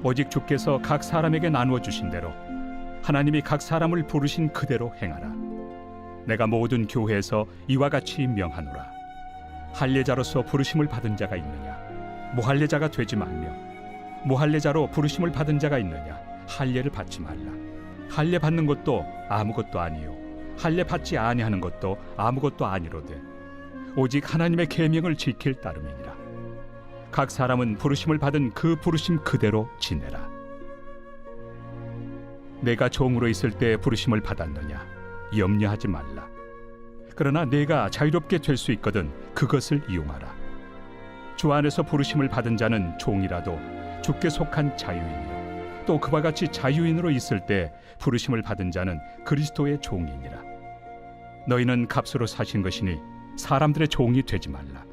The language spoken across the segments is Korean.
오직 주께서 각 사람에게 나누어 주신 대로 하나님이 각 사람을 부르신 그대로 행하라. 내가 모든 교회에서 이와 같이 명하노라. 할례자로서 부르심을 받은 자가 있느냐? 무할례자가 되지 말며, 무할례자로 부르심을 받은 자가 있느냐? 할례를 받지 말라. 할례 받는 것도 아무것도 아니요, 할례 받지 아니하는 것도 아무것도 아니로되 오직 하나님의 계명을 지킬 따름이니라. 각 사람은 부르심을 받은 그 부르심 그대로 지내라. 내가 종으로 있을 때 부르심을 받았느냐? 염려하지 말라. 그러나 내가 자유롭게 될 수 있거든 그것을 이용하라. 주 안에서 부르심을 받은 자는 종이라도 주께 속한 자유인이요, 또 그와 같이 자유인으로 있을 때 부르심을 받은 자는 그리스도의 종이니라. 너희는 값으로 사신 것이니 사람들의 종이 되지 말라.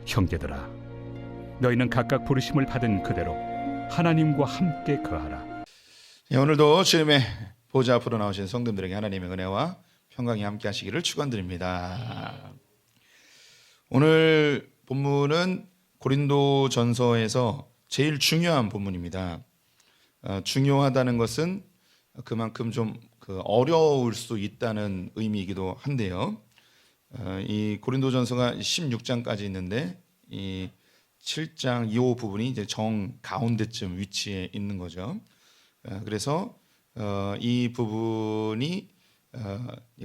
형제들아, 너희는 각각 부르심을 받은 그대로 하나님과 함께 거하라. 오늘도 주님의 보좌 앞으로 나오신 성도들에게 하나님의 은혜와 평강이 함께 하시기를 축원드립니다. 오늘 본문은 고린도전서에서 제일 중요한 본문입니다. 중요하다는 것은 그만큼 좀 어려울 수 있다는 의미이기도 한데요. 이 고린도전서가 16장까지 있는데 이 7장 2호 부분이 이제 정 가운데쯤 위치해 있는 거죠. 그래서 이 부분이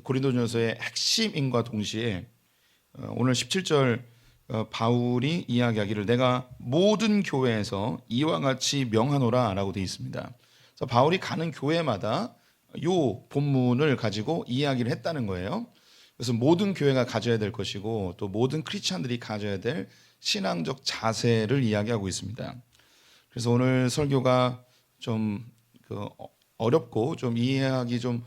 고린도전서의 핵심인과 동시에 오늘 17절 바울이 이야기하기를 내가 모든 교회에서 이와 같이 명하노라 라고 되어 있습니다. 그래서 바울이 가는 교회마다 이 본문을 가지고 이야기를 했다는 거예요. 그래서 모든 교회가 가져야 될 것이고 또 모든 크리스찬들이 가져야 될 신앙적 자세를 이야기하고 있습니다. 그래서 오늘 설교가 좀 어렵고 좀 이해하기 좀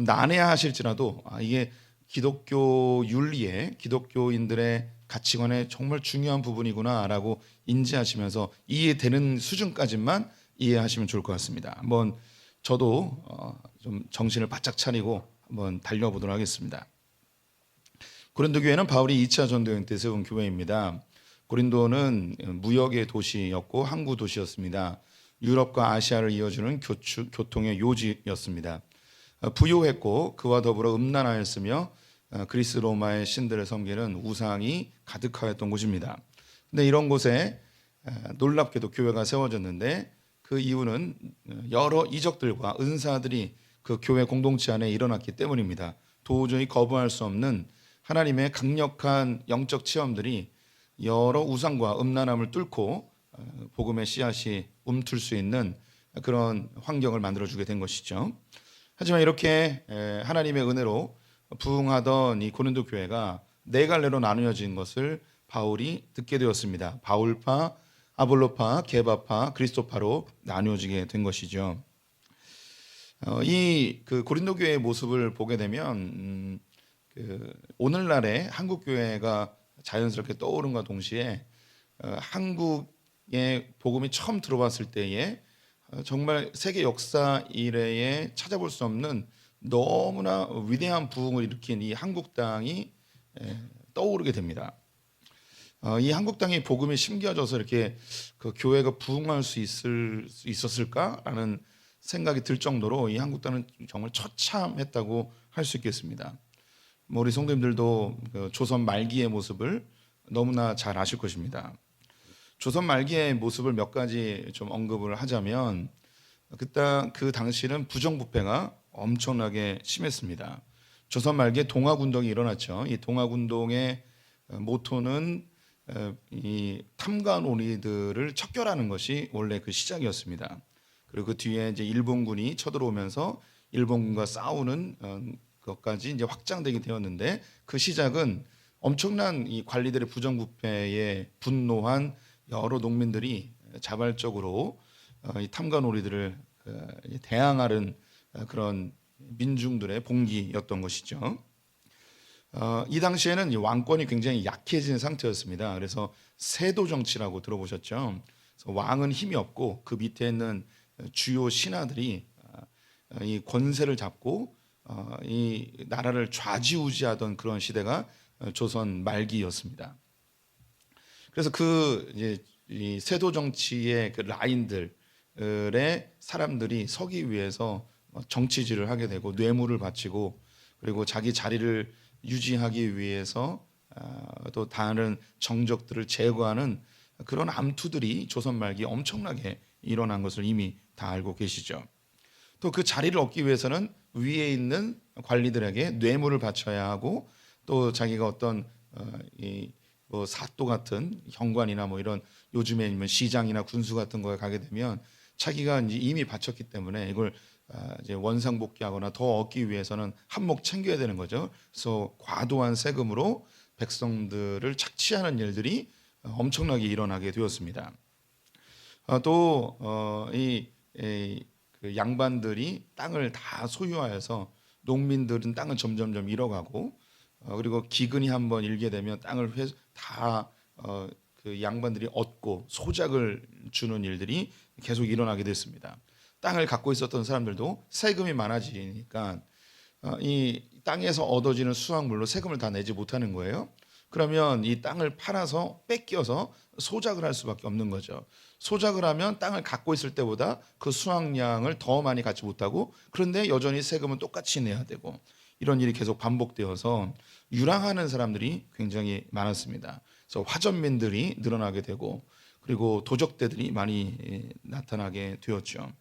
난해하실지라도 이게 기독교 윤리에 기독교인들의 가치관에 정말 중요한 부분이구나라고 인지하시면서 이해되는 수준까지만 이해하시면 좋을 것 같습니다. 한번 저도 좀 정신을 바짝 차리고 한번 달려보도록 하겠습니다. 고린도 교회는 바울이 2차 전도여행 때 세운 교회입니다. 고린도는 무역의 도시였고 항구 도시였습니다. 유럽과 아시아를 이어주는 교통의 요지였습니다. 부유했고 그와 더불어 음란하였으며 그리스 로마의 신들을 섬기는 우상이 가득하였던 곳입니다. 근데 이런 곳에 놀랍게도 교회가 세워졌는데 그 이유는 여러 이적들과 은사들이 그 교회 공동체 안에 일어났기 때문입니다. 도저히 거부할 수 없는 하나님의 강력한 영적 체험들이 여러 우상과 음란함을 뚫고 복음의 씨앗이 움틀 수 있는 그런 환경을 만들어주게 된 것이죠. 하지만 이렇게 하나님의 은혜로 부흥하던 이 고린도 교회가 네 갈래로 나누어진 것을 바울이 듣게 되었습니다. 바울파, 아볼로파, 게바파, 그리스도파로 나누어지게 된 것이죠. 이 고린도 교회의 모습을 보게 되면 오늘날의 한국 교회가 자연스럽게 떠오른과 동시에 한국의 복음이 처음 들어왔을 때에 정말 세계 역사 이래에 찾아볼 수 없는 너무나 위대한 부흥을 일으킨 이 한국 땅이 떠오르게 됩니다. 이 한국 땅의 복음이 심겨져서 이렇게 그 교회가 부흥할 수 있었을까라는 생각이 들 정도로 이 한국 땅은 정말 처참했다고 할 수 있겠습니다. 우리 성도님들도 조선 말기의 모습을 너무나 잘 아실 것입니다. 조선 말기의 모습을 몇 가지 좀 언급을 하자면 그 당시는 부정부패가 엄청나게 심했습니다. 조선 말기에 동학운동이 일어났죠. 이 동학운동의 모토는 이 탐관오리들을 척결하는 것이 원래 그 시작이었습니다. 그리고 그 뒤에 이제 일본군이 쳐들어오면서 일본군과 싸우는 것까지 이제 확장되게 되었는데 그 시작은 엄청난 이 관리들의 부정부패에 분노한 여러 농민들이 자발적으로 이 탐관오리들을 대항하는 그런 민중들의 봉기였던 것이죠. 이 당시에는 왕권이 굉장히 약해진 상태였습니다. 그래서 세도 정치라고 들어보셨죠? 그래서 왕은 힘이 없고 그 밑에 있는 주요 신하들이 이 권세를 잡고 이 나라를 좌지우지하던 그런 시대가 조선 말기였습니다. 그래서 이제 이 세도 정치의 그 라인들, 사람들이 서기 위해서 정치질을 하게 되고 뇌물을 바치고 그리고 자기 자리를 유지하기 위해서 또 다른 정적들을 제거하는 그런 암투들이 조선 말기에 엄청나게 일어난 것을 이미 다 알고 계시죠. 또 그 자리를 얻기 위해서는 위에 있는 관리들에게 뇌물을 바쳐야 하고 또 자기가 어떤 뭐 사또 같은 현관이나 뭐 이런 요즘에 시장이나 군수 같은 거에 가게 되면 자기가 이제 이미 바쳤기 때문에 이걸 이제 원상복귀하거나 더 얻기 위해서는 한몫 챙겨야 되는 거죠. 그래서 과도한 세금으로 백성들을 착취하는 일들이 엄청나게 일어나게 되었습니다. 또이 그 양반들이 땅을 다 소유하여서 농민들은 땅을 점점점 잃어가고 그리고 기근이 한번 일게 되면 땅을 그 양반들이 얻고 소작을 주는 일들이 계속 일어나게 됐습니다. 땅을 갖고 있었던 사람들도 세금이 많아지니까 이 땅에서 얻어지는 수확물로 세금을 다 내지 못하는 거예요. 그러면 이 땅을 팔아서 뺏겨서 소작을 할 수밖에 없는 거죠. 소작을 하면 땅을 갖고 있을 때보다 그 수확량을 더 많이 갖지 못하고 그런데 여전히 세금은 똑같이 내야 되고 이런 일이 계속 반복되어서 유랑하는 사람들이 굉장히 많았습니다. 그래서 화전민들이 늘어나게 되고 그리고 도적대들이 많이 나타나게 되었죠.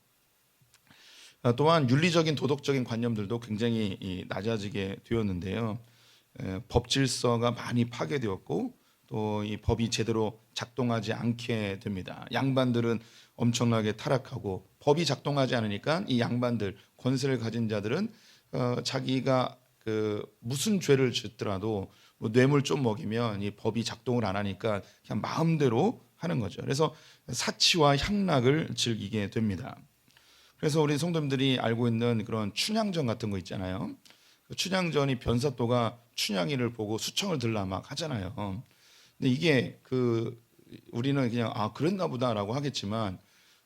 또한 윤리적인 도덕적인 관념들도 굉장히 낮아지게 되었는데요. 법 질서가 많이 파괴되었고 또 이 법이 제대로 작동하지 않게 됩니다. 양반들은 엄청나게 타락하고 법이 작동하지 않으니까 이 양반들 권세를 가진 자들은 자기가 그 무슨 죄를 짓더라도 뭐 뇌물 좀 먹이면 이 법이 작동을 안 하니까 그냥 마음대로 하는 거죠. 그래서 사치와 향락을 즐기게 됩니다. 그래서 우리 성도님들이 알고 있는 그런 춘향전 같은 거 있잖아요. 그 춘향전이 변사또가 춘향이를 보고 수청을 들라 막 하잖아요. 근데 이게 그 우리는 그냥 그랬나 보다라고 하겠지만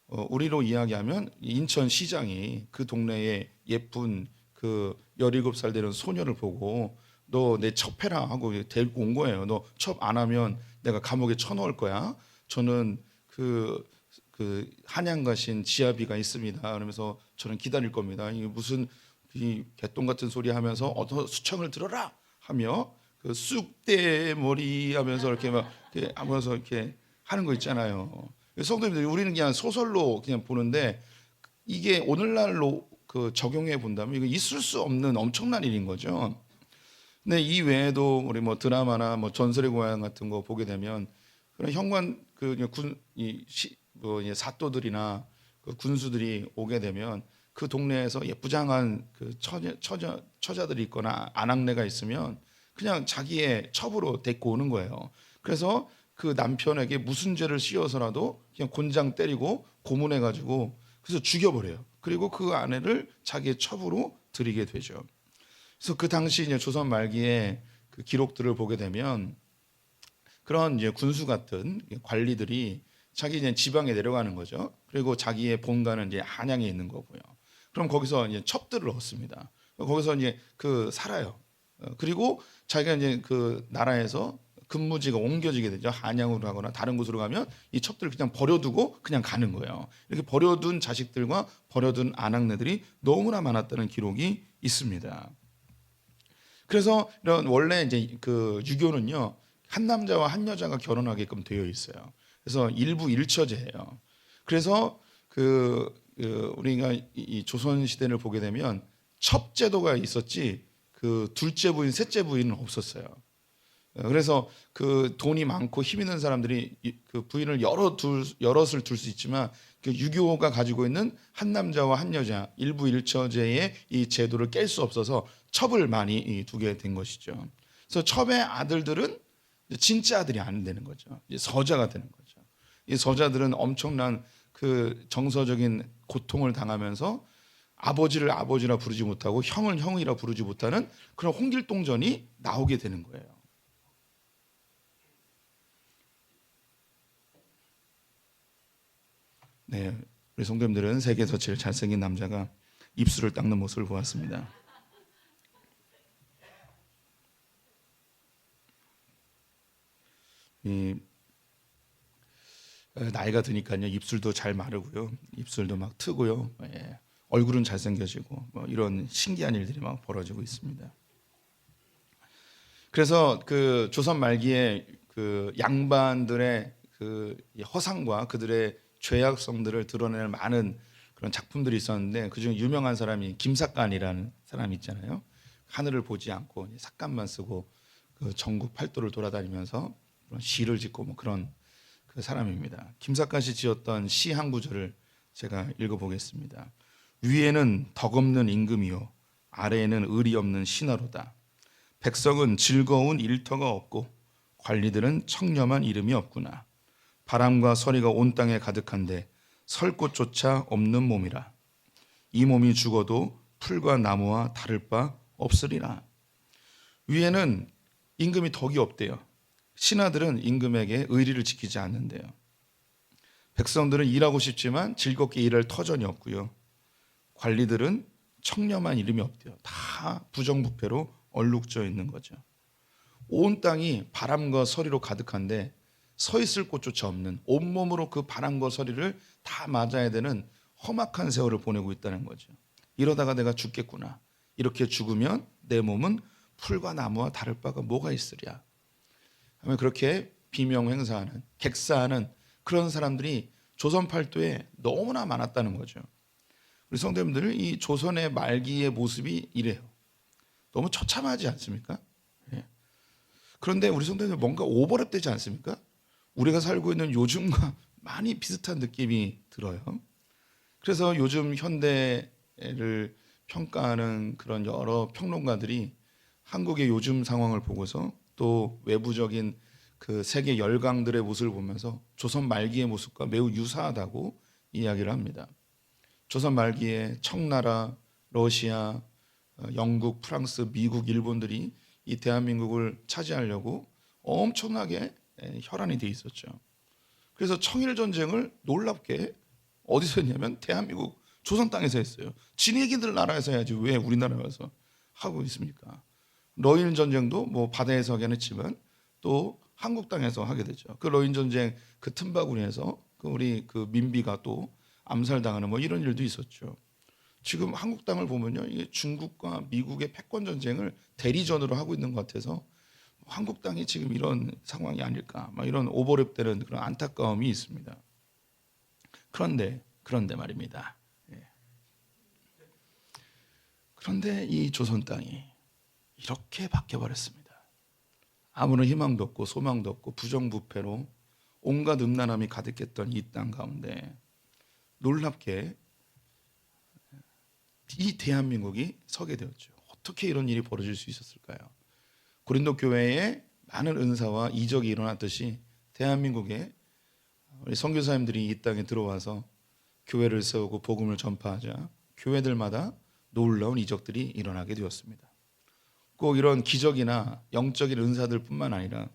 우리로 이야기하면 인천시장이 그 동네에 예쁜 그 17살 되는 소녀를 보고 너 내 첩해라 하고 데리고 온 거예요. 너 첩 안 하면 내가 감옥에 쳐넣을 거야. 저는 그 한양 가신 지아비가 있습니다. 그러면서 저는 기다릴 겁니다. 이게 무슨 이 개똥 같은 소리 하면서 어서 수청을 들어라 하며 그 쑥대 머리 하면서 이렇게 막 이렇게 하면서 이렇게 하는 거 있잖아요. 성도님들 우리는 그냥 소설로 그냥 보는데 이게 오늘날로 그 적용해 본다면 이거 있을 수 없는 엄청난 일인 거죠. 근데 이 외에도 우리 뭐 드라마나 뭐 전설의 고향 같은 거 보게 되면 그런 현관 뭐 사또들이나 그 군수들이 오게 되면 그 동네에서 예쁘장한 그 처자들이 있거나 아낙네가 있으면 그냥 자기의 첩으로 데리고 오는 거예요. 그래서 그 남편에게 무슨 죄를 씌워서라도 그냥 곤장 때리고 고문해 가지고 그래서 죽여버려요. 그리고 그 아내를 자기의 첩으로 들이게 되죠. 그래서 그 당시 이제 조선 말기에 그 기록들을 보게 되면 그런 이제 군수 같은 관리들이 자기 이제 지방에 내려가는 거죠. 그리고 자기의 본가는 이제 한양에 있는 거고요. 그럼 거기서 이제 첩들을 얻습니다. 거기서 이제 그 살아요. 그리고 자기가 이제 그 나라에서 근무지가 옮겨지게 되죠. 한양으로 가거나 다른 곳으로 가면 이 첩들을 그냥 버려두고 그냥 가는 거예요. 이렇게 버려둔 자식들과 버려둔 아낙네들이 너무나 많았다는 기록이 있습니다. 그래서 이런 원래 이제 그 유교는요 한 남자와 한 여자가 결혼하게끔 되어 있어요. 그래서 일부 일처제예요. 그래서 우리가 이 조선 시대를 보게 되면 첩제도가 있었지 그 둘째 부인, 셋째 부인은 없었어요. 그래서 그 돈이 많고 힘 있는 사람들이 그 부인을 여럿을 둘 수 있지만 그 유교가 가지고 있는 한 남자와 한 여자 일부 일처제의 이 제도를 깰 수 없어서 첩을 많이 두게 된 것이죠. 그래서 첩의 아들들은 진짜 아들이 안 되는 거죠. 서자가 되는 거죠. 이 서자들은 엄청난 그 정서적인 고통을 당하면서 아버지를 아버지라 부르지 못하고 형을 형이라 부르지 못하는 그런 홍길동전이 나오게 되는 거예요. 네, 우리 성도님들은 세계에서 제일 잘생긴 남자가 입술을 닦는 모습을 보았습니다. 나이가 드니까요 입술도 잘 마르고요, 입술도 막 트고요, 얼굴은 잘생겨지고 뭐 이런 신기한 일들이 막 벌어지고 있습니다. 그래서 그 조선 말기에 그 양반들의 그 허상과 그들의 죄악성들을 드러낼 많은 그런 작품들이 있었는데, 그중에 유명한 사람이 김삿간이라는 사람이 있잖아요. 하늘을 보지 않고 삿간만 쓰고 그 전국 팔도를 돌아다니면서 그런 시를 짓고 뭐 그런 그 사람입니다. 김삿간 씨 지었던 시 한 구절을 제가 읽어보겠습니다. 위에는 덕없는 임금이요 아래에는 의리 없는 신하로다. 백성은 즐거운 일터가 없고 관리들은 청렴한 이름이 없구나. 바람과 서리가 온 땅에 가득한데 설 곳조차 없는 몸이라. 이 몸이 죽어도 풀과 나무와 다를 바 없으리라. 위에는 임금이 덕이 없대요. 신하들은 임금에게 의리를 지키지 않는데요. 백성들은 일하고 싶지만 즐겁게 일할 터전이 없고요. 관리들은 청렴한 이름이 없대요. 다 부정부패로 얼룩져 있는 거죠. 온 땅이 바람과 서리로 가득한데 서 있을 곳조차 없는, 온몸으로 그 바람과 서리를 다 맞아야 되는 험악한 세월을 보내고 있다는 거죠. 이러다가 내가 죽겠구나. 이렇게 죽으면 내 몸은 풀과 나무와 다를 바가 뭐가 있으랴. 하면 그렇게 비명행사하는, 객사하는 그런 사람들이 조선 팔도에 너무나 많았다는 거죠. 우리 성도님들, 이 조선의 말기의 모습이 이래요. 너무 처참하지 않습니까? 예. 그런데 우리 성도님들 뭔가 오버랩되지 않습니까? 우리가 살고 있는 요즘과 많이 비슷한 느낌이 들어요. 그래서 요즘 현대를 평가하는 그런 여러 평론가들이 한국의 요즘 상황을 보고서 또 외부적인 그 세계 열강들의 모습을 보면서 조선 말기의 모습과 매우 유사하다고 이야기를 합니다. 조선 말기에 청나라, 러시아, 영국, 프랑스, 미국, 일본들이 이 대한민국을 차지하려고 엄청나게 혈안이 돼 있었죠. 그래서 청일 전쟁을 놀랍게 어디서 했냐면 대한민국 조선 땅에서 했어요. 지네기들 나라에서 해야지 왜 우리나라에서 하고 있습니까? 러일 전쟁도 뭐 바다에서 하긴 했지만 또 한국 땅에서 하게 되죠. 그 러일 전쟁 그 틈바구니에서 그 우리 그 민비가 또 암살당하는 뭐 이런 일도 있었죠. 지금 한국 땅을 보면요, 이게 중국과 미국의 패권 전쟁을 대리전으로 하고 있는 것 같아서 한국 땅이 지금 이런 상황이 아닐까, 막 이런 오버랩되는 그런 안타까움이 있습니다. 그런데 말입니다. 예. 그런데 이 조선 땅이 이렇게 바뀌어버렸습니다. 아무런 희망도 없고 소망도 없고 부정부패로 온갖 음란함이 가득했던 이 땅 가운데 놀랍게 이 대한민국이 서게 되었죠. 어떻게 이런 일이 벌어질 수 있었을까요? 고린도 교회에 많은 은사와 이적이 일어났듯이 대한민국에 우리 선교사님들이 이 땅에 들어와서 교회를 세우고 복음을 전파하자 교회들마다 놀라운 이적들이 일어나게 되었습니다. 꼭 이런 기적이나 영적인 은사들 뿐만 아니라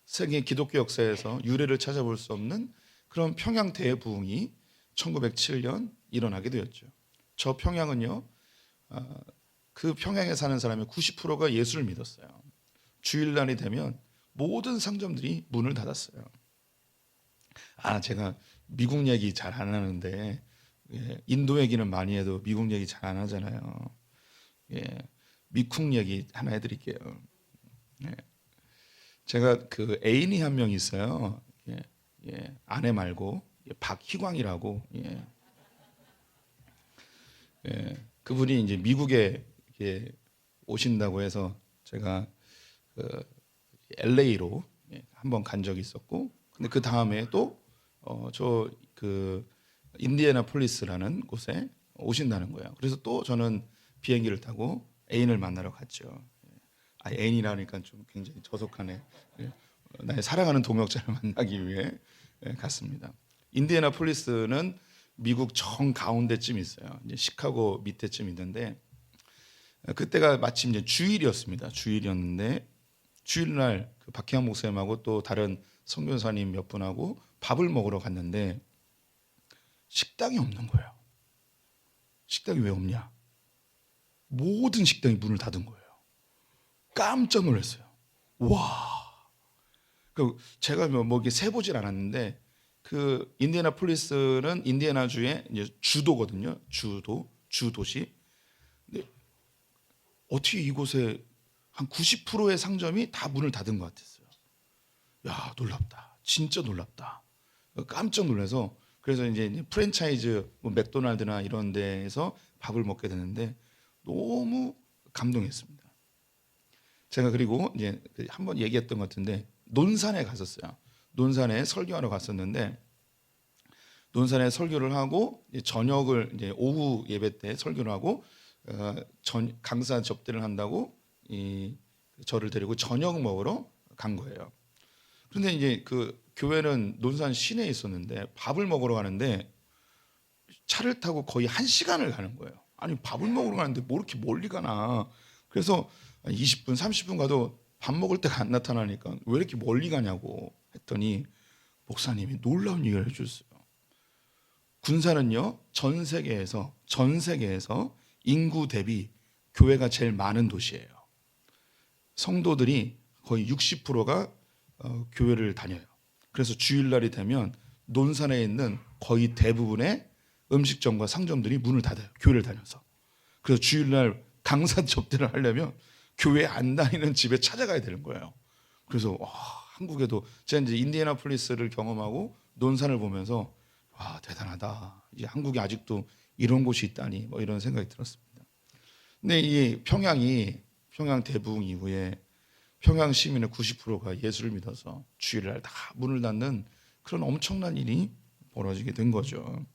세계 기독교 역사에서 유례를 찾아볼 수 없는 그런 평양 대부흥이 1907년 일어나게 되었죠. 저 평양은요, 그 평양에 사는 사람의 90%가 예수를 믿었어요. 주일날이 되면 모든 상점들이 문을 닫았어요. 제가 미국 얘기 잘 안 하는데, 인도 얘기는 많이 해도 미국 얘기 잘 안 하잖아요. 미쿵 얘기 하나 해드릴게요. 제가 그 애인이 한 명 있어요. 아내 말고 박희광이라고. 그분이 이제 미국에 오신다고 해서 제가 그 LA로 한번 간 적이 있었고, 근데 그 다음에 또 저 그 인디애나폴리스라는 곳에 오신다는 거예요. 그래서 또 저는 비행기를 타고 애인을 만나러 갔죠. 애인이라니까 좀 굉장히 저속하네. 나의 사랑하는 동역자를 만나기 위해 갔습니다. 인디애나폴리스는 미국 정 가운데쯤 있어요. 이제 시카고 밑에쯤 있는데, 그때가 마침 이제 주일이었습니다. 주일이었는데 주일날 그 박희환 목사님하고 또 다른 선교사님 몇 분하고 밥을 먹으러 갔는데 식당이 없는 거예요. 식당이 왜 없냐? 모든 식당이 문을 닫은 거예요. 깜짝 놀랐어요. 와. 제가 뭐 이렇게 세보질 않았는데 그 인디애나폴리스는 인디애나주의 이제 주도거든요. 주도시. 근데 어떻게 이곳에 한 90%의 상점이 다 문을 닫은 것 같았어요. 야, 놀랍다. 진짜 놀랍다. 깜짝 놀라서 그래서 이제 프랜차이즈 뭐 맥도날드나 이런 데에서 밥을 먹게 되는데 너무 감동했습니다. 제가 그리고 이제 한번 얘기했던 것 같은데 논산에 갔었어요. 논산에 설교하러 갔었는데 논산에 설교를 하고 이제 저녁을 이제 오후 예배 때 설교를 하고 강사 접대를 한다고 저를 데리고 저녁 먹으러 간 거예요. 그런데 이제 그 교회는 논산 시내에 있었는데 밥을 먹으러 가는데 차를 타고 거의 1시간을 가는 거예요. 아니 밥을 먹으러 가는데 뭐 이렇게 멀리 가나. 그래서 20분 30분 가도 밥 먹을 때가 안 나타나니까 왜 이렇게 멀리 가냐고 했더니 목사님이 놀라운 얘기를 해주셨어요. 군산은요 전 세계에서 인구 대비 교회가 제일 많은 도시예요. 성도들이 거의 60%가 교회를 다녀요. 그래서 주일날이 되면 논산에 있는 거의 대부분의 음식점과 상점들이 문을 닫아요. 교회를 다녀서. 그래서 주일날 강사 접대를 하려면 교회 안 다니는 집에 찾아가야 되는 거예요. 그래서 한국에도 제가 이제 인디애나폴리스를 경험하고 논산을 보면서 와 대단하다. 이제 한국에 아직도 이런 곳이 있다니 뭐 이런 생각이 들었습니다. 근데 이 평양 대부흥 이후에 평양 시민의 90%가 예수를 믿어서 주일날 다 문을 닫는 그런 엄청난 일이 벌어지게 된 거죠.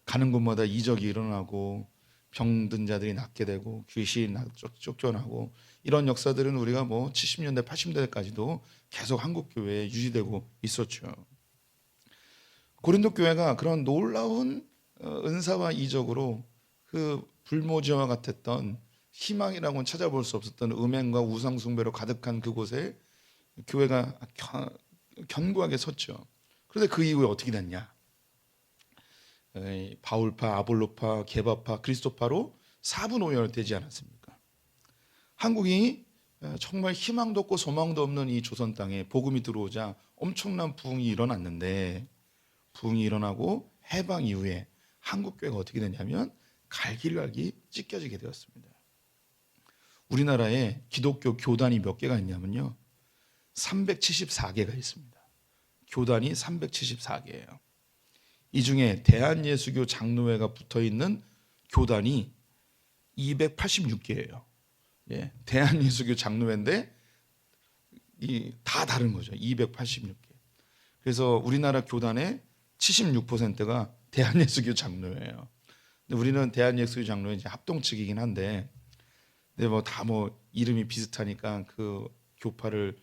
가는 곳마다 이적이 일어나고 병든 자들이 낫게 되고 귀신이 쫓겨나고 이런 역사들은 우리가 뭐 70년대 80년대까지도 계속 한국 교회에 유지되고 있었죠. 고린도 교회가 그런 놀라운 은사와 이적으로 그 불모지와 같았던 희망이라고는 찾아볼 수 없었던 음행과 우상 숭배로 가득한 그곳에 교회가 견고하게 섰죠. 그런데 그 이후에 어떻게 됐냐? 바울파, 아볼로파, 게바파, 그리스도파로 4분오열되지 않았습니까? 한국이 정말 희망도 없고 소망도 없는 이 조선 땅에 복음이 들어오자 엄청난 부흥이 일어났는데 부흥이 일어나고 해방 이후에 한국 교회가 어떻게 되냐면 갈기갈기 찢겨지게 되었습니다. 우리나라에 기독교 교단이 몇 개가 있냐면요 374개가 있습니다. 교단이 374개예요. 이 중에 대한예수교 장로회가 붙어있는 교단이 286개예요. 예, 대한예수교 장로회인데 다 다른 거죠. 286개. 그래서 우리나라 교단의 76%가 대한예수교 장로회예요. 근데 우리는 대한예수교 장로회 이제 합동 측이긴 한데, 근데 뭐 다 뭐 이름이 비슷하니까 그 교파를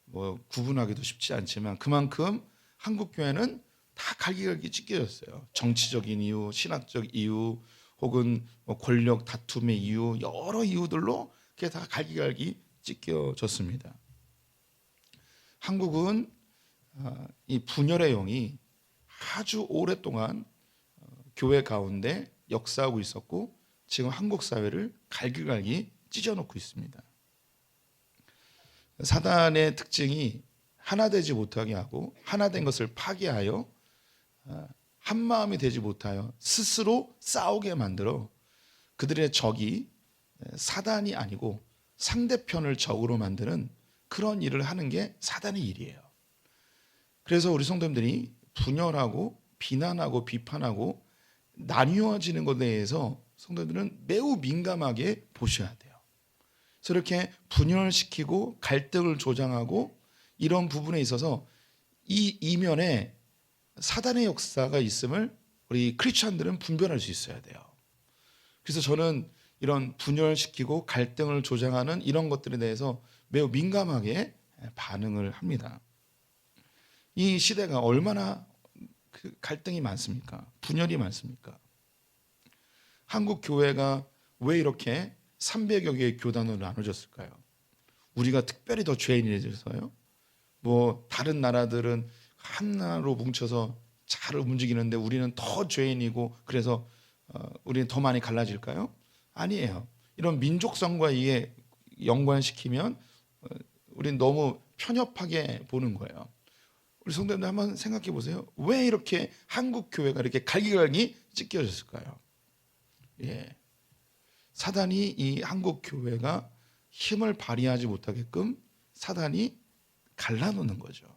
뭐 구분하기도 쉽지 않지만 그만큼 한국 교회는 다 갈기갈기 찢겨졌어요. 정치적인 이유, 신학적 이유, 혹은 뭐 권력 다툼의 이유, 여러 이유들로 그게 다 갈기갈기 찢겨졌습니다. 한국은 이 분열의 영이 아주 오랫동안 교회 가운데 역사하고 있었고 지금 한국 사회를 갈기갈기 찢어놓고 있습니다. 사단의 특징이 하나 되지 못하게 하고 하나 된 것을 파괴하여 한 마음이 되지 못하여 스스로 싸우게 만들어 그들의 적이 사단이 아니고 상대편을 적으로 만드는 그런 일을 하는 게 사단의 일이에요. 그래서 우리 성도님들이 분열하고 비난하고 비판하고 나뉘어지는 것에 대해서 성도들은 매우 민감하게 보셔야 돼요. 그래서 이렇게 분열시키고 갈등을 조장하고 이런 부분에 있어서 이 이면에 사단의 역사가 있음을 우리 크리스천들은 분별할 수 있어야 돼요. 그래서 저는 이런 분열시키고 갈등을 조장하는 이런 것들에 대해서 매우 민감하게 반응을 합니다. 이 시대가 얼마나 그 갈등이 많습니까? 분열이 많습니까? 한국 교회가 왜 이렇게 300여 개의 교단으로 나눠졌을까요? 우리가 특별히 더 죄인이라서요? 뭐 다른 나라들은 하나로 뭉쳐서 잘 움직이는데 우리는 더 죄인이고 그래서 우리는 더 많이 갈라질까요? 아니에요. 이런 민족성과 이게 연관시키면 우리는 너무 편협하게 보는 거예요. 우리 성도님들 한번 생각해 보세요. 왜 이렇게 한국 교회가 이렇게 갈기갈기 찢겨졌을까요? 예. 사단이 이 한국 교회가 힘을 발휘하지 못하게끔 사단이 갈라놓는 거죠.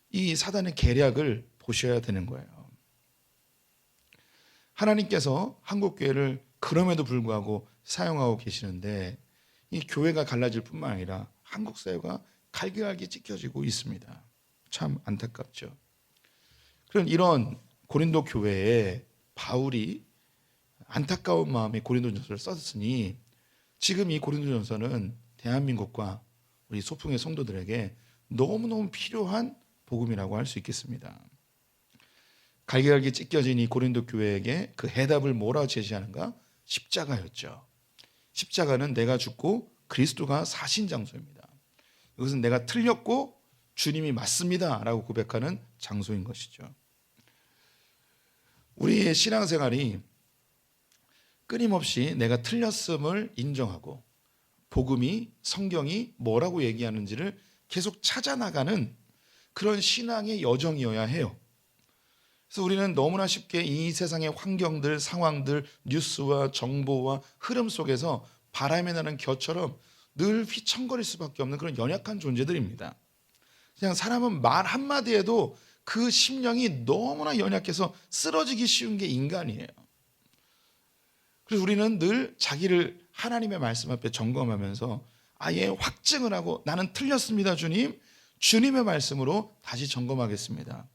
이 사단의 계략을 보셔야 되는 거예요. 하나님께서 한국 교회를 그럼에도 불구하고 사용하고 계시는데 이 교회가 갈라질 뿐만 아니라 한국 사회가 갈기갈기 찢겨지고 있습니다. 참 안타깝죠. 그런 이런 고린도 교회에 바울이 안타까운 마음에 고린도전서를 썼으니 지금 이 고린도전서는 대한민국과 우리 소풍의 성도들에게 너무너무 필요한 복음이라고 할 수 있겠습니다. 갈기갈기 찢겨진 이 고린도 교회에게 그 해답을 뭐라고 제시하는가? 십자가였죠. 십자가는 내가 죽고 그리스도가 사신 장소입니다. 이것은 내가 틀렸고 주님이 맞습니다 라고 고백하는 장소인 것이죠. 우리의 신앙생활이 끊임없이 내가 틀렸음을 인정하고 복음이 성경이 뭐라고 얘기하는지를 계속 찾아나가는 그런 신앙의 여정이어야 해요. 그래서 우리는 너무나 쉽게 이 세상의 환경들, 상황들, 뉴스와 정보와 흐름 속에서 바람에 나는 겨처럼 늘 휘청거릴 수밖에 없는 그런 연약한 존재들입니다. 그냥 사람은 말 한마디에도 그 심령이 너무나 연약해서 쓰러지기 쉬운 게 인간이에요. 그래서 우리는 늘 자기를 하나님의 말씀 앞에 점검하면서 아예 확증을 하고 나는 틀렸습니다 주님, 주님의 말씀으로 다시 점검하겠습니다.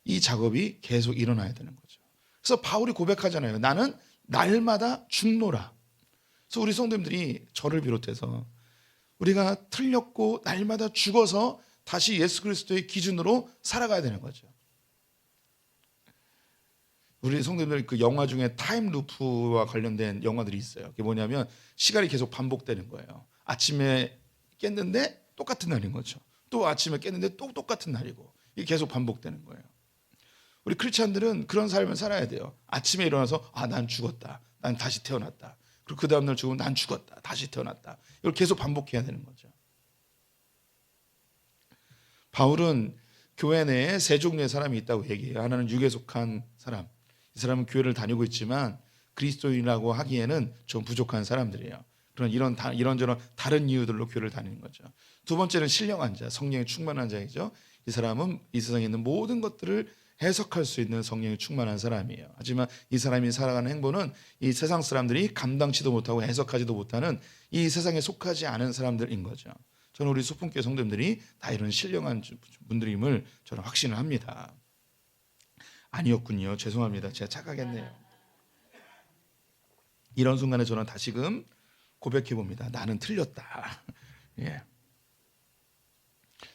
이 작업이 계속 일어나야 되는 거죠. 그래서 바울이 고백하잖아요. 나는 날마다 죽노라. 그래서 우리 성도님들이 저를 비롯해서 우리가 틀렸고 날마다 죽어서 다시 예수 그리스도의 기준으로 살아가야 되는 거죠. 우리 성도님들 그 영화 중에 타임 루프와 관련된 영화들이 있어요. 그게 뭐냐면 시간이 계속 반복되는 거예요. 아침에 깼는데 똑같은 날인 거죠. 또 아침에 깼는데 또 똑같은 날이고 이게 계속 반복되는 거예요. 우리 크리스찬들은 그런 삶을 살아야 돼요. 아침에 일어나서 난 죽었다. 난 다시 태어났다. 그리고 그 다음날 죽으면 난 죽었다. 다시 태어났다. 이걸 계속 반복해야 되는 거죠. 바울은 교회 내에 세 종류의 사람이 있다고 얘기해요. 하나는 육에 속한 사람. 이 사람은 교회를 다니고 있지만 그리스도인이라고 하기에는 좀 부족한 사람들이에요. 그런 이런저런 다른 이유들로 교회를 다니는 거죠. 두 번째는 신령한 자, 성령에 충만한 자이죠. 이 사람은 이 세상에 있는 모든 것들을 해석할 수 있는 성령이 충만한 사람이에요. 하지만 이 사람이 살아가는 행보는 이 세상 사람들이 감당치도 못하고 해석하지도 못하는 이 세상에 속하지 않은 사람들인 거죠. 저는 우리 소풍교회 성도님들이 다 이런 신령한 분들임을 저는 확신을 합니다. 아니었군요. 죄송합니다. 제가 착각했네요. 이런 순간에 저는 다시금 고백해 봅니다. 나는 틀렸다. 예.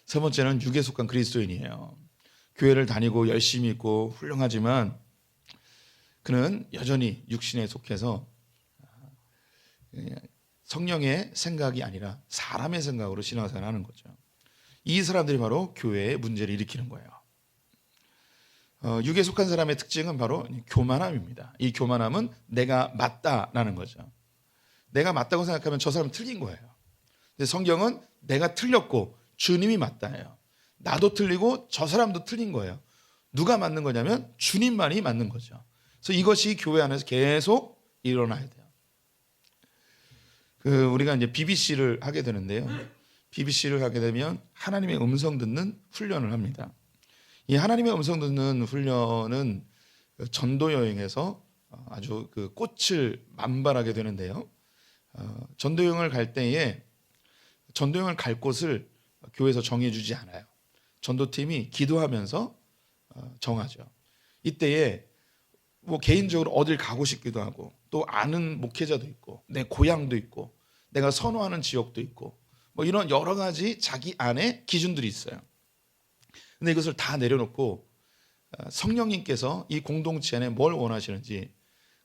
세 번째는 육에 속한 그리스도인이에요. 교회를 다니고 열심히 있고 훌륭하지만 그는 여전히 육신에 속해서 성령의 생각이 아니라 사람의 생각으로 신앙생활을 하는 거죠. 이 사람들이 바로 교회에 문제를 일으키는 거예요. 육에 속한 사람의 특징은 바로 교만함입니다. 이 교만함은 내가 맞다라는 거죠. 내가 맞다고 생각하면 저 사람은 틀린 거예요. 근데 성경은 내가 틀렸고 주님이 맞다예요. 나도 틀리고 저 사람도 틀린 거예요. 누가 맞는 거냐면 주님만이 맞는 거죠. 그래서 이것이 교회 안에서 계속 일어나야 돼요. 우리가 이제 BBC를 하게 되는데요. BBC를 하게 되면 하나님의 음성 듣는 훈련을 합니다. 이 하나님의 음성 듣는 훈련은 전도 여행에서 아주 그 꽃을 만발하게 되는데요. 전도 여행을 갈 때에 전도 여행을 갈 곳을 교회에서 정해주지 않아요. 전도팀이 기도하면서 정하죠. 이때에 뭐 개인적으로 어딜 가고 싶기도 하고 또 아는 목회자도 있고 내 고향도 있고 내가 선호하는 지역도 있고 뭐 이런 여러 가지 자기 안에 기준들이 있어요. 근데 이것을 다 내려놓고 성령님께서 이 공동체 안에 뭘 원하시는지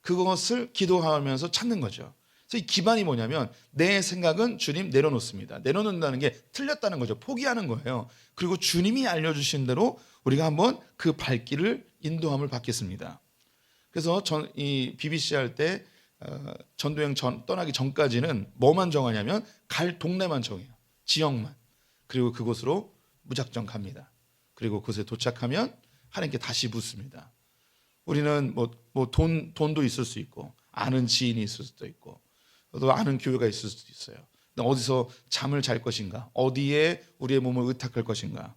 그것을 기도하면서 찾는 거죠. 그래서 이 기반이 뭐냐면 내 생각은 주님 내려놓습니다. 내려놓는다는 게 틀렸다는 거죠. 포기하는 거예요. 그리고 주님이 알려주신 대로 우리가 한번 그 발길을 인도함을 받겠습니다. 그래서 이 BBC 할 때 전도여행 떠나기 전까지는 뭐만 정하냐면 갈 동네만 정해요. 지역만. 그리고 그곳으로 무작정 갑니다. 그리고 그곳에 도착하면 하나님께 다시 묻습니다. 우리는 돈도 있을 수 있고 아는 지인이 있을 수도 있고 또 아는 교회가 있을 수도 있어요. 어디서 잠을 잘 것인가, 어디에 우리의 몸을 의탁할 것인가,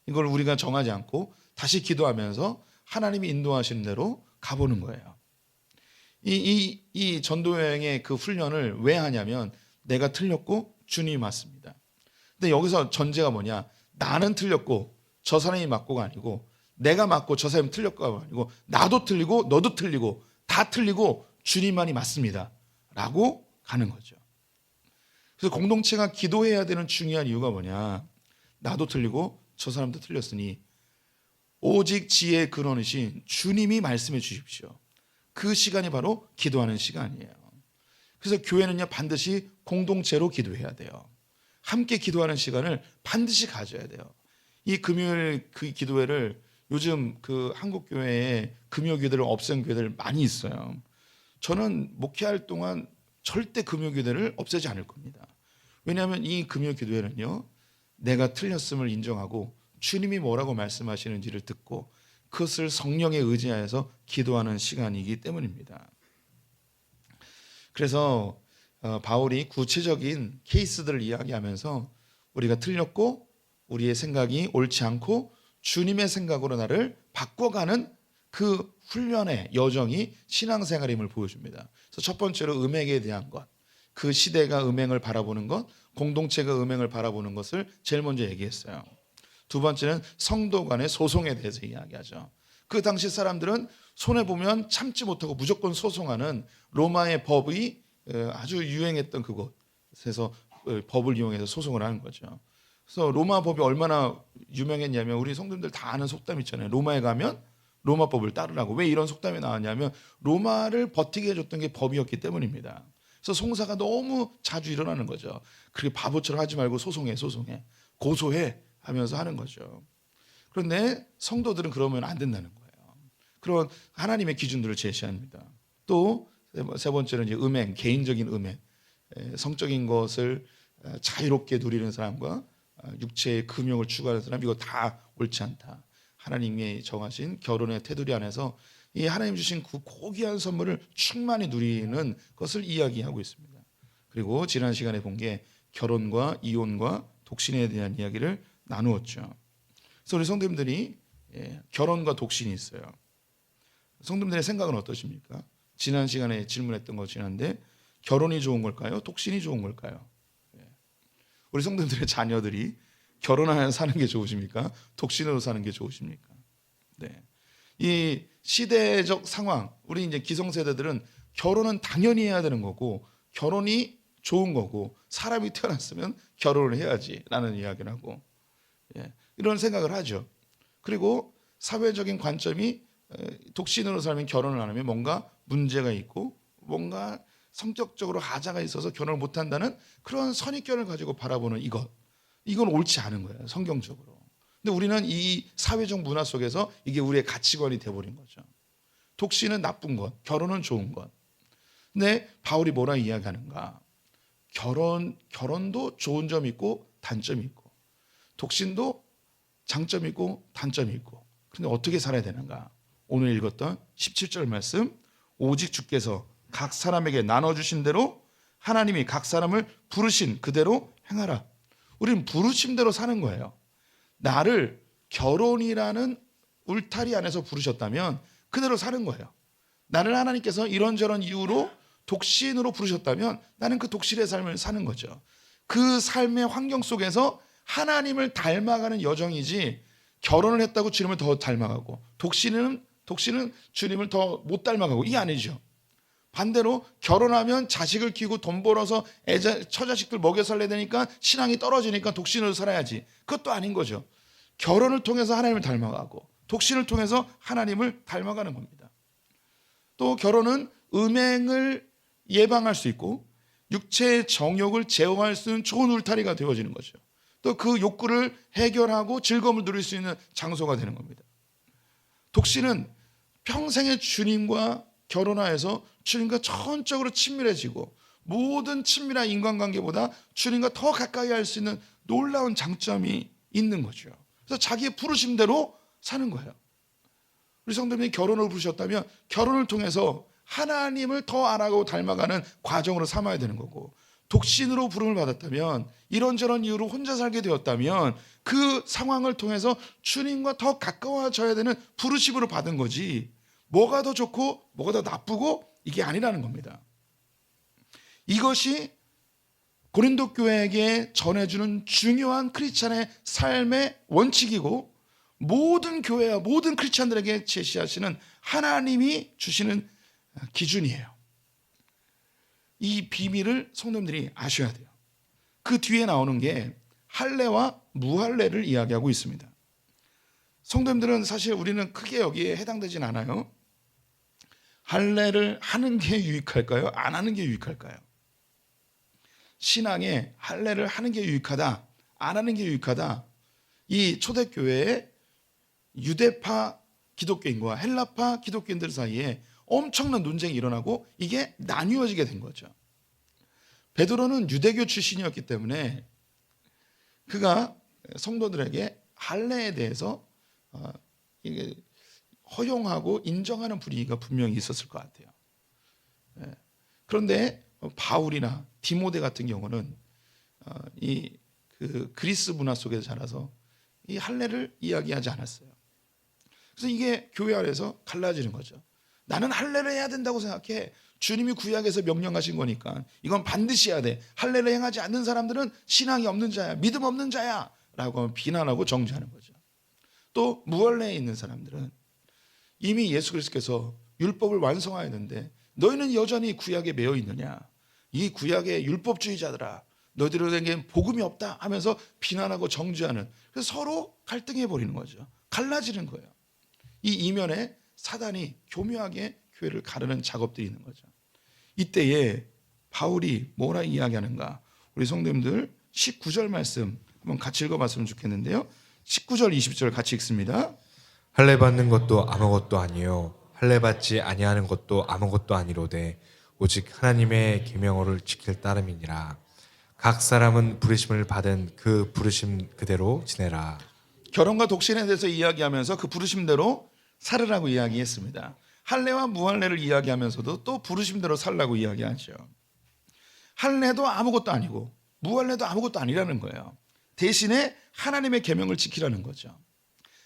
이걸 우리가 정하지 않고 다시 기도하면서 하나님이 인도하시는 대로 가보는 거예요. 이 전도 여행의 그 훈련을 왜 하냐면 내가 틀렸고 주님이 맞습니다. 근데 여기서 전제가 뭐냐? 나는 틀렸고 저 사람이 맞고가 아니고, 내가 맞고 저 사람이 틀렸고가 아니고, 나도 틀리고 너도 틀리고 다 틀리고 주님만이 맞습니다 라고 가는 거죠. 그래서 공동체가 기도해야 되는 중요한 이유가 뭐냐? 나도 틀리고 저 사람도 틀렸으니 오직 지혜의 근원이신 주님이 말씀해 주십시오. 그 시간이 바로 기도하는 시간이에요. 그래서 교회는요, 반드시 공동체로 기도해야 돼요. 함께 기도하는 시간을 반드시 가져야 돼요. 이 금요일 그 기도회를 요즘 그 한국 교회에 금요 기도를 없앤 교회들 많이 있어요. 저는 목회할 동안 절대 금요 기도를 없애지 않을 겁니다. 왜냐하면 이 금요 기도회는요, 내가 틀렸음을 인정하고 주님이 뭐라고 말씀하시는지를 듣고 그것을 성령에 의지하여서 기도하는 시간이기 때문입니다. 그래서 바울이 구체적인 케이스들을 이야기하면서 우리가 틀렸고 우리의 생각이 옳지 않고 주님의 생각으로 나를 바꿔가는 그 훈련의 여정이 신앙생활임을 보여줍니다. 그래서 첫 번째로 음행에 대한 것, 그 시대가 음행을 바라보는 것, 공동체가 음행을 바라보는 것을 제일 먼저 얘기했어요. 두 번째는 성도 간의 소송에 대해서 이야기하죠. 그 당시 사람들은 손해보면 참지 못하고 무조건 소송하는 로마의 법이 아주 유행했던 그곳에서 법을 이용해서 소송을 하는 거죠. 그래서 로마 법이 얼마나 유명했냐면, 우리 성도님들 다 아는 속담 있잖아요. 로마에 가면 로마법을 따르라고. 왜 이런 속담이 나왔냐면 로마를 버티게 해줬던 게 법이었기 때문입니다. 그래서 송사가 너무 자주 일어나는 거죠. 그렇게 바보처럼 하지 말고 소송해 고소해 하면서 하는 거죠. 그런데 성도들은 그러면 안 된다는 거예요. 그런 하나님의 기준들을 제시합니다. 또 세 번째는 이제 음행, 개인적인 음행, 성적인 것을 자유롭게 누리는 사람과 육체의 금욕을 추구하는 사람, 이거 다 옳지 않다. 하나님이 정하신 결혼의 테두리 안에서 이 하나님 주신 그 고귀한 선물을 충만히 누리는 것을 이야기하고 있습니다. 그리고 지난 시간에 본 게 결혼과 이혼과 독신에 대한 이야기를 나누었죠. 그래서 우리 성도님들이 결혼과 독신이 있어요. 성도님들의 생각은 어떠십니까? 지난 시간에 질문했던 거 지난데, 결혼이 좋은 걸까요? 독신이 좋은 걸까요? 우리 성도님들의 자녀들이 결혼하여 사는 게 좋으십니까? 독신으로 사는 게 좋으십니까? 네. 이 시대적 상황, 우리 이제 기성세대들은 결혼은 당연히 해야 되는 거고, 결혼이 좋은 거고, 사람이 태어났으면 결혼을 해야지라는 이야기를 하고, 이런 생각을 하죠. 그리고 사회적인 관점이 독신으로 살면, 결혼을 안 하면 뭔가 문제가 있고 뭔가 성격적으로 하자가 있어서 결혼을 못한다는 그런 선입견을 가지고 바라보는 이건 옳지 않은 거예요, 성경적으로. 근데 우리는 이 사회적 문화 속에서 이게 우리의 가치관이 돼버린 거죠. 독신은 나쁜 것, 결혼은 좋은 것. 근데 바울이 뭐라 이야기하는가? 결혼도 좋은 점이 있고 단점이 있고, 독신도 장점이 있고 단점이 있고. 그런데 어떻게 살아야 되는가? 오늘 읽었던 17절 말씀, 오직 주께서 각 사람에게 나눠주신 대로 하나님이 각 사람을 부르신 그대로 행하라. 우리는 부르심대로 사는 거예요. 나를 결혼이라는 울타리 안에서 부르셨다면 그대로 사는 거예요. 나를 하나님께서 이런저런 이유로 독신으로 부르셨다면 나는 그 독신의 삶을 사는 거죠. 그 삶의 환경 속에서 하나님을 닮아가는 여정이지, 결혼을 했다고 주님을 더 닮아가고 독신은 주님을 더 못 닮아가고, 이게 아니죠. 반대로 결혼하면 자식을 키우고 돈 벌어서 처자식들 먹여 살려야 되니까 신앙이 떨어지니까 독신으로 살아야지, 그것도 아닌 거죠. 결혼을 통해서 하나님을 닮아가고 독신을 통해서 하나님을 닮아가는 겁니다. 또 결혼은 음행을 예방할 수 있고 육체의 정욕을 제어할 수 있는 좋은 울타리가 되어지는 거죠. 또 그 욕구를 해결하고 즐거움을 누릴 수 있는 장소가 되는 겁니다. 독신은 평생의 주님과 결혼하여서 주님과 전적으로 친밀해지고 모든 친밀한 인간관계보다 주님과 더 가까이 할 수 있는 놀라운 장점이 있는 거죠. 그래서 자기의 부르심대로 사는 거예요. 우리 성도님이 결혼을 부르셨다면 결혼을 통해서 하나님을 더 알아가고 닮아가는 과정으로 삼아야 되는 거고, 독신으로 부름을 받았다면, 이런저런 이유로 혼자 살게 되었다면 그 상황을 통해서 주님과 더 가까워져야 되는 부르심으로 받은 거지, 뭐가 더 좋고 뭐가 더 나쁘고 이게 아니라는 겁니다. 이것이 고린도 교회에게 전해주는 중요한 크리스찬의 삶의 원칙이고, 모든 교회와 모든 크리스찬들에게 제시하시는 하나님이 주시는 기준이에요. 이 비밀을 성도님들이 아셔야 돼요. 그 뒤에 나오는 게 할례와 무할례를 이야기하고 있습니다. 성도님들은 사실 우리는 크게 여기에 해당되진 않아요. 할례를 하는 게 유익할까요? 안 하는 게 유익할까요? 신앙에 할례를 하는 게 유익하다, 안 하는 게 유익하다, 이 초대교회의 유대파 기독교인과 헬라파 기독교인들 사이에 엄청난 논쟁이 일어나고 이게 나뉘어지게 된 거죠. 베드로는 유대교 출신이었기 때문에 그가 성도들에게 할례에 대해서 이게 허용하고 인정하는 분위기가 분명히 있었을 것 같아요. 그런데 바울이나 디모데 같은 경우는 이 그리스 문화 속에서 자라서 이 할례를 이야기하지 않았어요. 그래서 이게 교회 안에서 갈라지는 거죠. 나는 할례를 해야 된다고 생각해. 주님이 구약에서 명령하신 거니까 이건 반드시 해야 돼. 할례를 행하지 않는 사람들은 신앙이 없는 자야, 믿음 없는 자야 라고 비난하고 정죄하는 거죠. 또 무할례에 있는 사람들은 이미 예수 그리스도께서 율법을 완성하였는데 너희는 여전히 구약에 매여 있느냐, 이 구약의 율법주의자들아, 너희들에게 복음이 없다 하면서 비난하고 정죄하는, 그래서 서로 갈등해 버리는 거죠. 갈라지는 거예요. 이 이면에 사단이 교묘하게 교회를 가르는 작업들이 있는 거죠. 이때에 바울이 뭐라 이야기하는가, 우리 성도님들 19절 말씀 한번 같이 읽어봤으면 좋겠는데요. 19절 20절 같이 읽습니다. 할례 받는 것도 아무것도 아니요 할례 받지 아니하는 것도 아무것도 아니로되 오직 하나님의 계명을 지킬 따름이니라. 각 사람은 부르심을 받은 그 부르심 그대로 지내라. 결혼과 독신에 대해서 이야기하면서 그 부르심대로 살으라고 이야기했습니다. 할례와 무할례를 이야기하면서도 또 부르심대로 살라고 이야기하죠. 할례도 아무것도 아니고 무할례도 아무것도 아니라는 거예요. 대신에 하나님의 계명을 지키라는 거죠.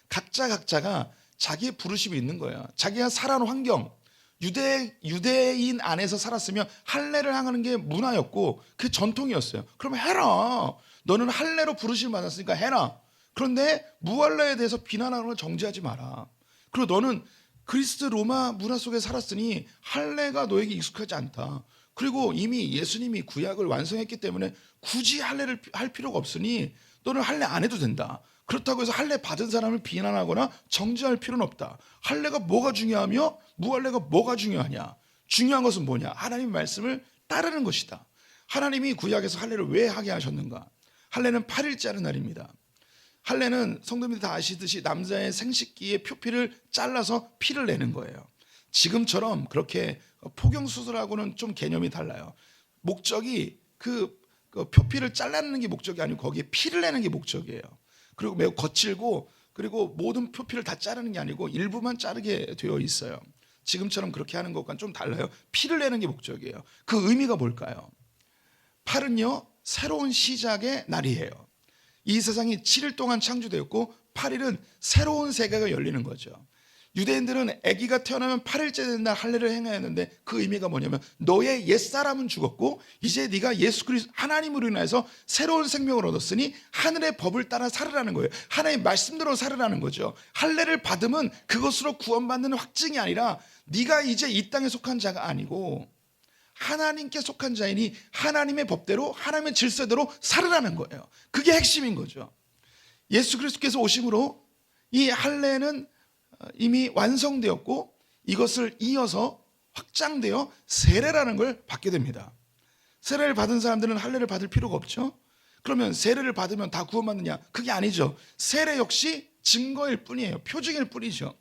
각자가 자기의 부르심이 있는 거예요. 자기가 살아온 환경, 유대인 안에서 살았으면 할례를 하는 게 문화였고 그 전통이었어요. 그러면 해라. 너는 할례로 부르심을 받았으니까 해라. 그런데 무할례에 대해서 비난하는 걸 정죄하지 마라. 그리고 너는 그리스 로마 문화 속에 살았으니 할례가 너에게 익숙하지 않다. 그리고 이미 예수님이 구약을 완성했기 때문에 굳이 할례를 할 필요가 없으니 너는 할례 안 해도 된다. 그렇다고 해서 할례 받은 사람을 비난하거나 정죄할 필요는 없다. 할례가 뭐가 중요하며 무할례가 뭐가 중요하냐? 중요한 것은 뭐냐? 하나님의 말씀을 따르는 것이다. 하나님이 구약에서 할례를 왜 하게 하셨는가? 할례는 8일째 하는 날입니다. 할례는 성도님들이 다 아시듯이 남자의 생식기의 표피를 잘라서 피를 내는 거예요. 지금처럼 그렇게 포경수술하고는 좀 개념이 달라요. 목적이 그 표피를 잘라내는 게 목적이 아니고 거기에 피를 내는 게 목적이에요. 그리고 매우 거칠고, 그리고 모든 표피를 다 자르는 게 아니고 일부만 자르게 되어 있어요. 지금처럼 그렇게 하는 것과는 좀 달라요. 피를 내는 게 목적이에요. 그 의미가 뭘까요? 8은요 새로운 시작의 날이에요. 이 세상이 7일 동안 창조되었고 8일은 새로운 세계가 열리는 거죠. 유대인들은 아기가 태어나면 8일째 되는 날 할례를 행해야 하는데 그 의미가 뭐냐면 너의 옛사람은 죽었고 이제 네가 예수 그리스도 하나님으로 인해서 새로운 생명을 얻었으니 하늘의 법을 따라 살으라는 거예요. 하나님의 말씀대로 살으라는 거죠. 할례를 받으면 그것으로 구원받는 확증이 아니라 네가 이제 이 땅에 속한 자가 아니고 하나님께 속한 자이니 하나님의 법대로 하나님의 질서대로 살으라는 거예요. 그게 핵심인 거죠. 예수 그리스도께서 오심으로 이 할례는 이미 완성되었고 이것을 이어서 확장되어 세례라는 걸 받게 됩니다. 세례를 받은 사람들은 할례를 받을 필요가 없죠. 그러면 세례를 받으면 다 구원받느냐? 그게 아니죠. 세례 역시 증거일 뿐이에요. 표징일 뿐이죠.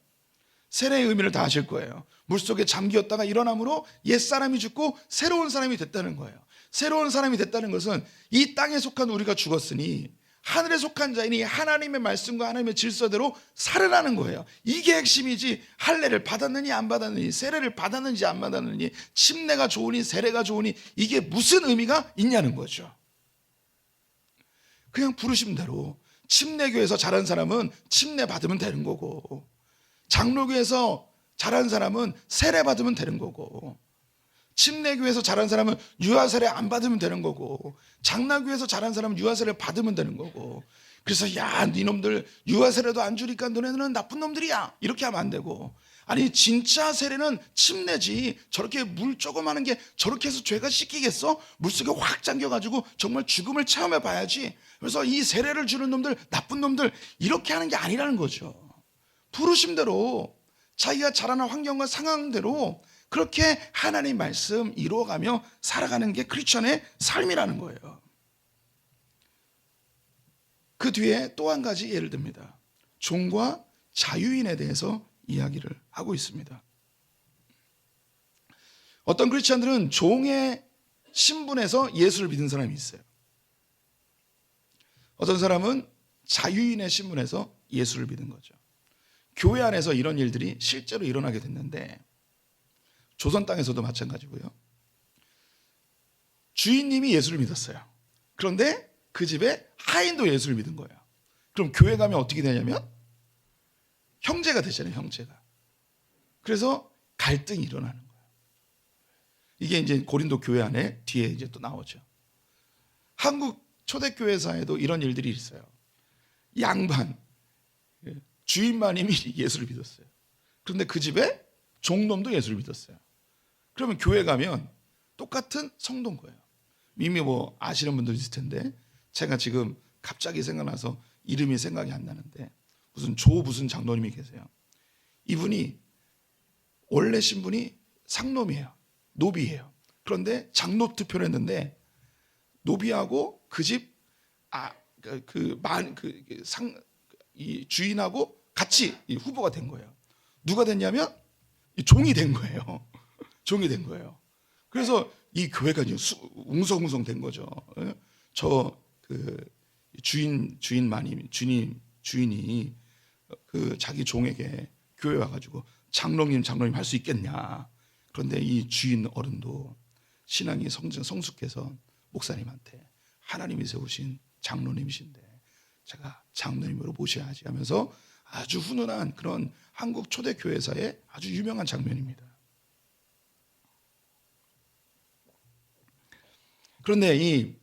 세례의 의미를 다 아실 거예요. 물속에 잠기었다가 일어남으로 옛사람이 죽고 새로운 사람이 됐다는 거예요. 새로운 사람이 됐다는 것은 이 땅에 속한 우리가 죽었으니 하늘에 속한 자이니 하나님의 말씀과 하나님의 질서대로 살아나는 거예요. 이게 핵심이지, 할례를 받았느니 안 받았느니, 세례를 받았는지 안 받았느니, 침례가 좋으니 세례가 좋으니, 이게 무슨 의미가 있냐는 거죠. 그냥 부르심대로, 침례교에서 자란 사람은 침례 받으면 되는 거고, 장로교에서 자란 사람은 세례 받으면 되는 거고, 침례교에서 자란 사람은 유아세례 안 받으면 되는 거고, 장로교에서 자란 사람은 유아세례 받으면 되는 거고. 그래서 야, 니놈들 유아세례도 안 주니까 너네는 나쁜 놈들이야, 이렇게 하면 안 되고, 아니 진짜 세례는 침례지, 저렇게 물 조금 하는 게 저렇게 해서 죄가 씻기겠어? 물속에 확 잠겨가지고 정말 죽음을 체험해 봐야지. 그래서 이 세례를 주는 놈들, 나쁜 놈들, 이렇게 하는 게 아니라는 거죠. 부르심대로 자기가 자라난 환경과 상황대로 그렇게 하나님 말씀 이루어가며 살아가는 게 크리스천의 삶이라는 거예요. 그 뒤에 또 한 가지 예를 듭니다. 종과 자유인에 대해서 이야기를 하고 있습니다. 어떤 크리스천들은 종의 신분에서 예수를 믿는 사람이 있어요. 어떤 사람은 자유인의 신분에서 예수를 믿는 거죠. 교회 안에서 이런 일들이 실제로 일어나게 됐는데, 조선 땅에서도 마찬가지고요. 주인님이 예수를 믿었어요. 그런데 그 집에 하인도 예수를 믿은 거예요. 그럼 교회 가면 어떻게 되냐면 형제가 되잖아요, 형제가. 그래서 갈등이 일어나는 거예요. 이게 이제 고린도 교회 안에 뒤에 이제 또 나오죠. 한국 초대교회사에도 이런 일들이 있어요. 양반, 주인마님이 예수를 믿었어요. 그런데 그 집에 종놈도 예수를 믿었어요. 그러면 교회 가면 똑같은 성도인 거예요. 이미 뭐 아시는 분들 있을 텐데, 제가 지금 갑자기 생각나서 이름이 생각이 안 나는데, 무슨 장로님이 계세요. 이분이 원래 신분이 상놈이에요. 노비예요. 그런데 장로 투표를 했는데 노비하고 그 집 이 주인하고 같이 후보가 된 거예요. 누가 됐냐면 종이 된 거예요. 종이 된 거예요. 그래서 이 교회가 웅성웅성 된 거죠. 저 주인이 그 자기 종에게 교회 와가지고 장로님 할 수 있겠냐. 그런데 이 주인 어른도 신앙이 성숙해서 목사님한테 하나님이 세우신 장로님이신데 제가 장로님으로 모셔야지 하면서 아주 훈훈한 그런 한국 초대교회사의 아주 유명한 장면입니다. 그런데 이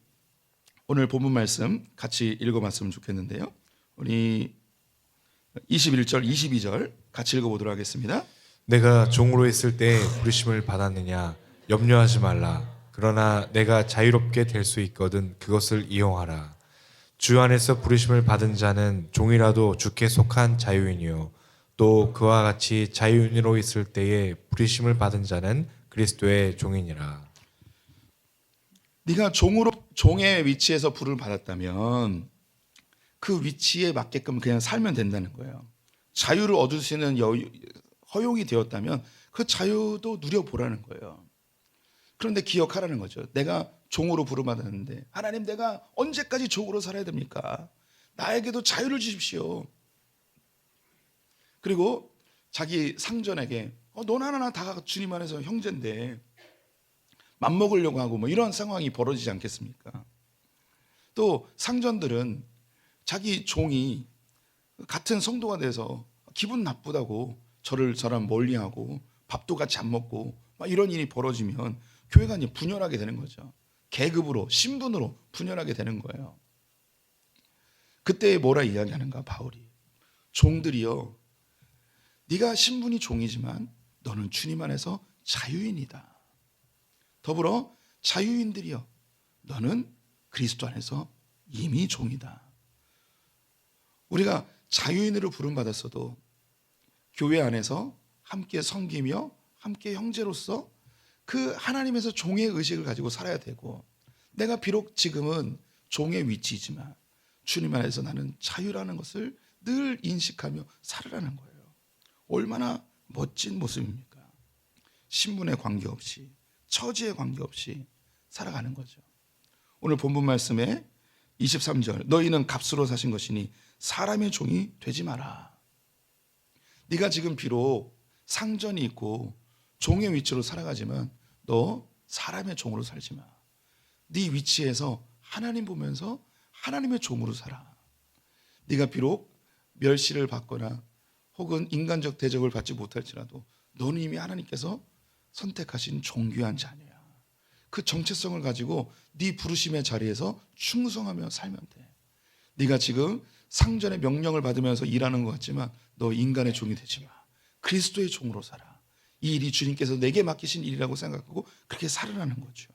오늘 본문 말씀 같이 읽어봤으면 좋겠는데요. 우리 21절, 22절 같이 읽어보도록 하겠습니다. 내가 종으로 있을 때 부르심을 받았느냐? 염려하지 말라. 그러나 내가 자유롭게 될 수 있거든 그것을 이용하라. 주 안에서 부르심을 받은 자는 종이라도 주께 속한 자유인이요, 또 그와 같이 자유인으로 있을 때에 부르심을 받은 자는 그리스도의 종이니라. 네가 종의 위치에서 부름을 받았다면 그 위치에 맞게끔 그냥 살면 된다는 거예요. 자유를 얻을 수 있는 허용이 되었다면 그 자유도 누려보라는 거예요. 그런데 기억하라는 거죠. 내가 종으로 부름받았는데 하나님, 내가 언제까지 종으로 살아야 됩니까? 나에게도 자유를 주십시오. 그리고 자기 상전에게 너나 나나 다 주님 안에서 형제인데 맘먹으려고 하고 뭐 이런 상황이 벌어지지 않겠습니까? 또 상전들은 자기 종이 같은 성도가 돼서 기분 나쁘다고 저랑 멀리하고 밥도 같이 안 먹고 막 이런 일이 벌어지면 교회가 이제 분열하게 되는 거죠. 계급으로, 신분으로 분열하게 되는 거예요. 그때 뭐라 이야기하는가 바울이? 종들이여, 네가 신분이 종이지만 너는 주님 안에서 자유인이다. 더불어 자유인들이여, 너는 그리스도 안에서 이미 종이다. 우리가 자유인으로 부름받았어도 교회 안에서 함께 섬기며 함께 형제로서 그 하나님에서 종의 의식을 가지고 살아야 되고, 내가 비록 지금은 종의 위치이지만 주님 안에서 나는 자유라는 것을 늘 인식하며 살아라는 거예요. 얼마나 멋진 모습입니까? 신분에 관계없이, 처지에 관계없이 살아가는 거죠. 오늘 본문 말씀에 23절 너희는 값으로 사신 것이니 사람의 종이 되지 마라. 네가 지금 비록 상전이 있고 종의 위치로 살아가지만 너 사람의 종으로 살지 마. 네 위치에서 하나님 보면서 하나님의 종으로 살아. 네가 비록 멸시를 받거나 혹은 인간적 대접을 받지 못할지라도 너는 이미 하나님께서 선택하신 존귀한 자녀야. 그 정체성을 가지고 네 부르심의 자리에서 충성하며 살면 돼. 네가 지금 상전의 명령을 받으면서 일하는 것 같지만 너 인간의 종이 되지 마. 그리스도의 종으로 살아. 이 일이 주님께서 내게 맡기신 일이라고 생각하고 그렇게 살아나는 거죠.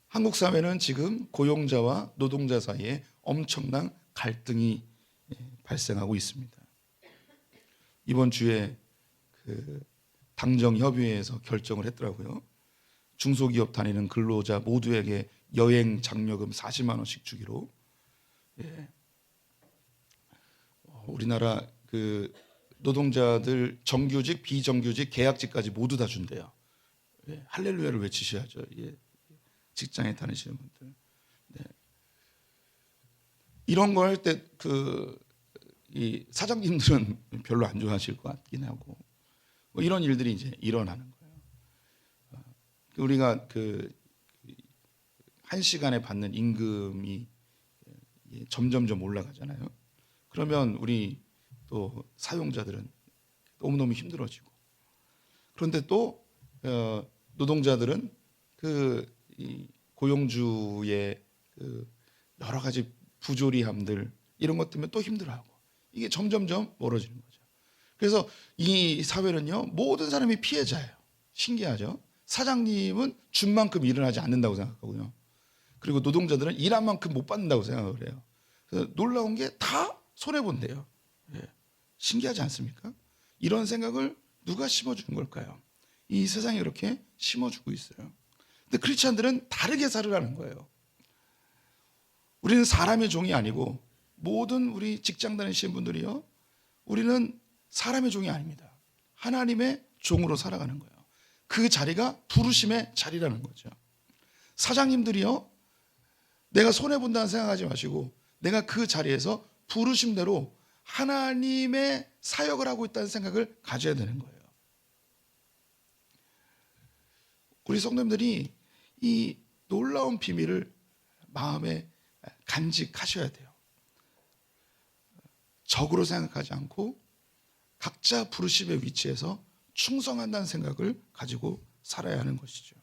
한국 사회는 지금 고용자와 노동자 사이에 엄청난 갈등이 발생하고 있습니다. 이번 주에 그 당정협의회에서 결정을 했더라고요. 중소기업 다니는 근로자 모두에게 여행 장려금 40만 원씩 주기로. 우리나라 그 노동자들 정규직, 비정규직, 계약직까지 모두 다 준대요. 할렐루야를 외치셔야죠. 직장에 다니시는 분들. 이런 거 할 때 이 사장님들은 별로 안 좋아하실 것 같긴 하고 뭐 이런 일들이 이제 일어나는 거예요. 우리가 그 한 시간에 받는 임금이 점점점 올라가잖아요. 그러면 우리 또 사용자들은 너무너무 힘들어지고 그런데 또 노동자들은 이 고용주의 그 여러 가지 부조리함들 이런 것 때문에 또 힘들어하고 이게 점점점 멀어지는 거죠. 그래서 이 사회는요 모든 사람이 피해자예요. 신기하죠? 사장님은 준 만큼 일을 하지 않는다고 생각하고요. 그리고 노동자들은 일한 만큼 못 받는다고 생각을 해요. 그래서 놀라운 게 다 손해본대요. 신기하지 않습니까? 이런 생각을 누가 심어주는 걸까요? 이 세상에 이렇게 심어주고 있어요. 근데 크리스찬들은 다르게 살으라는 거예요. 우리는 사람의 종이 아니고 모든 우리 직장 다니시는 분들이요. 우리는 사람의 종이 아닙니다. 하나님의 종으로 살아가는 거예요. 그 자리가 부르심의 자리라는 거죠. 사장님들이요. 내가 손해본다는 생각하지 마시고 내가 그 자리에서 부르심대로 하나님의 사역을 하고 있다는 생각을 가져야 되는 거예요. 우리 성도님들이 이 놀라운 비밀을 마음에 간직하셔야 돼요. 적으로 생각하지 않고 각자 부르심의 위치에서 충성한다는 생각을 가지고 살아야 하는 것이죠.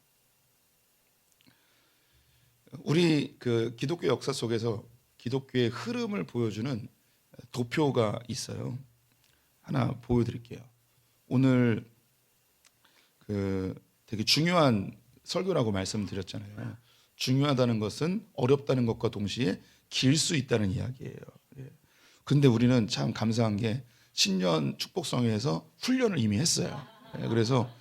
우리 그 기독교 역사 속에서 기독교의 흐름을 보여주는 도표가 있어요. 하나 보여드릴게요. 오늘 그 되게 중요한 설교라고 말씀드렸잖아요. 중요하다는 것은 어렵다는 것과 동시에 길 수 있다는 이야기예요. 근데 우리는 참 감사한 게 신년 축복성회에서 훈련을 이미 했어요. 그래서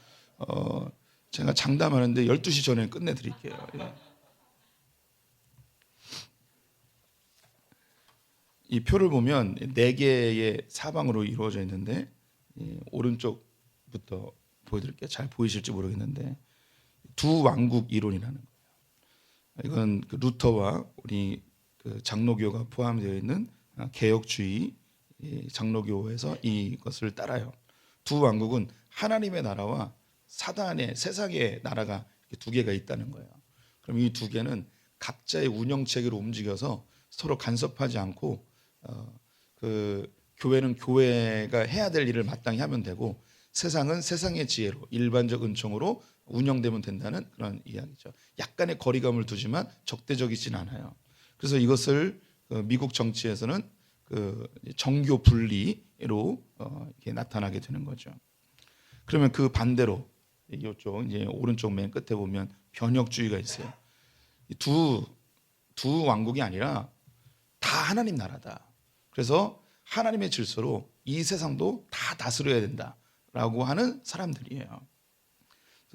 제가 장담하는데 12시 전에 끝내드릴게요. 이 표를 보면 4개의 사방으로 이루어져 있는데 오른쪽부터 보여드릴게요. 잘 보이실지 모르겠는데 두 왕국 이론이라는 거예요. 이건 그 루터와 우리 그 장로교가 포함되어 있는 개혁주의 장로교에서 이것을 따라요. 두 왕국은 하나님의 나라와 사단의 세상의 나라가 두 개가 있다는 거예요. 그럼 이 두 개는 각자의 운영 체계로 움직여서 서로 간섭하지 않고 그 교회는 교회가 해야 될 일을 마땅히 하면 되고 세상은 세상의 지혜로 일반적 은총으로 운영되면 된다는 그런 이야기죠. 약간의 거리감을 두지만 적대적이진 않아요. 그래서 이것을 미국 정치에서는 그 정교 분리로 이렇게 나타나게 되는 거죠. 그러면 그 반대로 이쪽 이제 오른쪽 맨 끝에 보면 변혁주의가 있어요. 두 왕국이 아니라 다 하나님 나라다. 그래서 하나님의 질서로 이 세상도 다 다스려야 된다라고 하는 사람들이에요.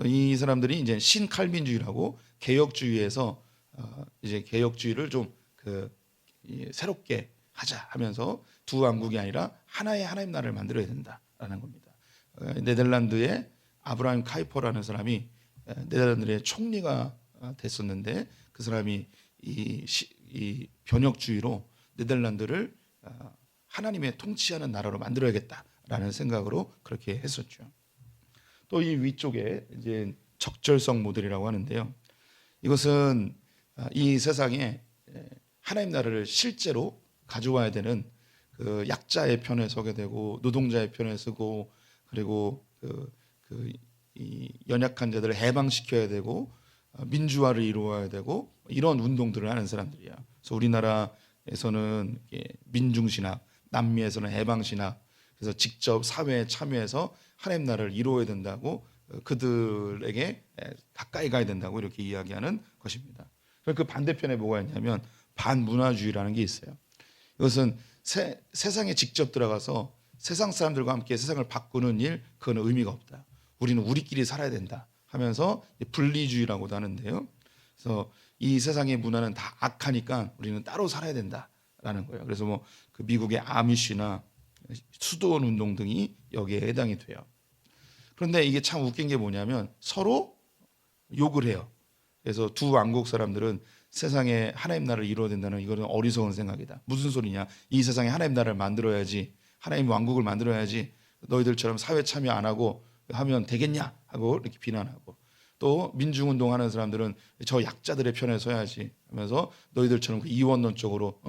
이 사람들이 이제 신칼빈주의라고 개혁주의에서 이제 개혁주의를 좀 새롭게 하자 하면서 두 왕국이 아니라 하나의 하나님 나라를 만들어야 된다라는 겁니다. 네덜란드의 아브라함 카이퍼라는 사람이 네덜란드의 총리가 됐었는데 그 사람이 이 변혁주의로 네덜란드를 하나님의 통치하는 나라로 만들어야겠다라는 생각으로 그렇게 했었죠. 또 이 위쪽에 이제 적절성 모델이라고 하는데요. 이것은 이 세상에 하나님 나라를 실제로 가져와야 되는 그 약자의 편에 서게 되고 노동자의 편에 서고 그리고 이 연약한 자들을 해방시켜야 되고 민주화를 이루어야 되고 이런 운동들을 하는 사람들이야. 그래서 우리나라에서는 민중신학, 남미에서는 해방신학, 그래서 직접 사회에 참여해서 하나님 나라를 이루어야 된다고 그들에게 가까이 가야 된다고 이렇게 이야기하는 것입니다. 그 반대편에 뭐가 있냐면 반문화주의라는 게 있어요. 이것은 세상에 직접 들어가서 세상 사람들과 함께 세상을 바꾸는 일, 그건 의미가 없다. 우리는 우리끼리 살아야 된다 하면서 분리주의라고도 하는데요. 그래서 이 세상의 문화는 다 악하니까 우리는 따로 살아야 된다라는 거예요. 그래서 뭐 그 미국의 아미쉬나 수도원 운동 등이 여기에 해당이 돼요. 그런데 이게 참 웃긴 게 뭐냐면 서로 욕을 해요. 그래서 두 왕국 사람들은 세상에 하나님 나라를 이루어야 된다는 이거는 어리석은 생각이다. 무슨 소리냐? 이 세상에 하나님 나라를 만들어야지, 하나님 왕국을 만들어야지. 너희들처럼 사회 참여 안 하고 하면 되겠냐? 하고 이렇게 비난하고, 또 민중운동하는 사람들은 저 약자들의 편에 서야지 하면서 너희들처럼 그 이원론적으로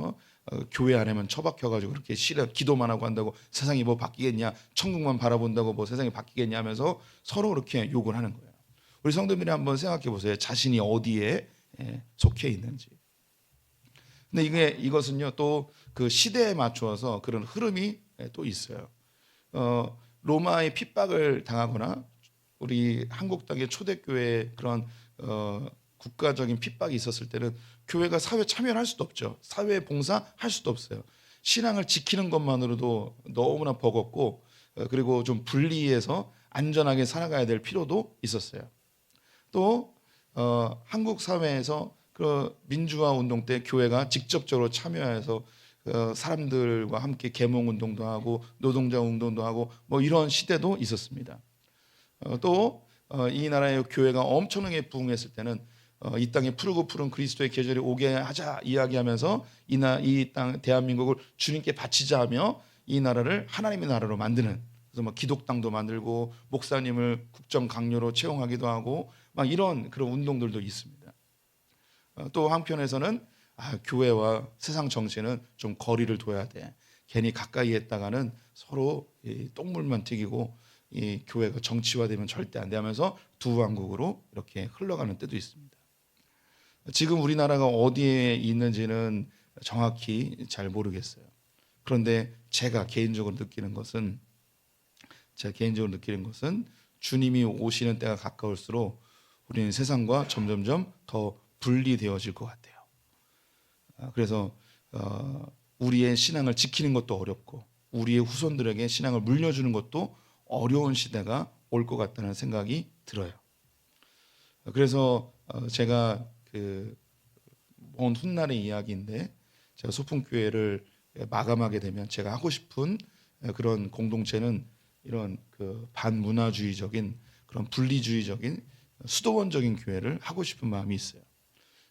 교회 안에만 처박혀가지고 그렇게 기도만 하고 한다고 세상이 뭐 바뀌겠냐? 천국만 바라본다고 뭐 세상이 바뀌겠냐? 하면서 서로 그렇게 욕을 하는 거예요. 우리 성도님들이 한번 생각해 보세요. 자신이 어디에 속해 있는지. 근데 이것은요 또 그 시대에 맞추어서 그런 흐름이 또 있어요. 로마의 핍박을 당하거나 우리 한국 땅의 초대교회 그런 국가적인 핍박이 있었을 때는 교회가 사회 참여를 할 수도 없죠. 사회 봉사할 수도 없어요. 신앙을 지키는 것만으로도 너무나 버겁고 그리고 좀 분리해서 안전하게 살아가야 될 필요도 있었어요. 또 한국 사회에서 그 민주화 운동 때 교회가 직접적으로 참여해서 사람들과 함께 계몽 운동도 하고 노동자 운동도 하고 뭐 이런 시대도 있었습니다. 또 이 나라의 교회가 엄청나게 부흥했을 때는 이 땅에 푸르고 푸른 그리스도의 계절이 오게 하자 이야기하면서 이 땅 대한민국을 주님께 바치자 하며 이 나라를 하나님의 나라로 만드는, 그래서 막 기독당도 만들고 목사님을 국정 강요로 채용하기도 하고 막 이런 그런 운동들도 있습니다. 또 한편에서는 교회와 세상 정치는 좀 거리를 둬야 돼. 괜히 가까이 했다가는 서로 똥물만 튀기고 이 교회가 정치화되면 절대 안 돼 하면서 두 왕국으로 이렇게 흘러가는 때도 있습니다. 지금 우리나라가 어디에 있는지는 정확히 잘 모르겠어요. 그런데 제가 개인적으로 느끼는 것은 주님이 오시는 때가 가까울수록 우리는 세상과 점점점 더 분리되어질 것 같아요. 그래서 우리의 신앙을 지키는 것도 어렵고 우리의 후손들에게 신앙을 물려주는 것도 어려운 시대가 올 것 같다는 생각이 들어요. 그래서 제가 먼 훗날의 이야기인데 제가 소풍교회를 마감하게 되면 제가 하고 싶은 그런 공동체는 이런 그 반문화주의적인 그런 분리주의적인 수도원적인 교회를 하고 싶은 마음이 있어요.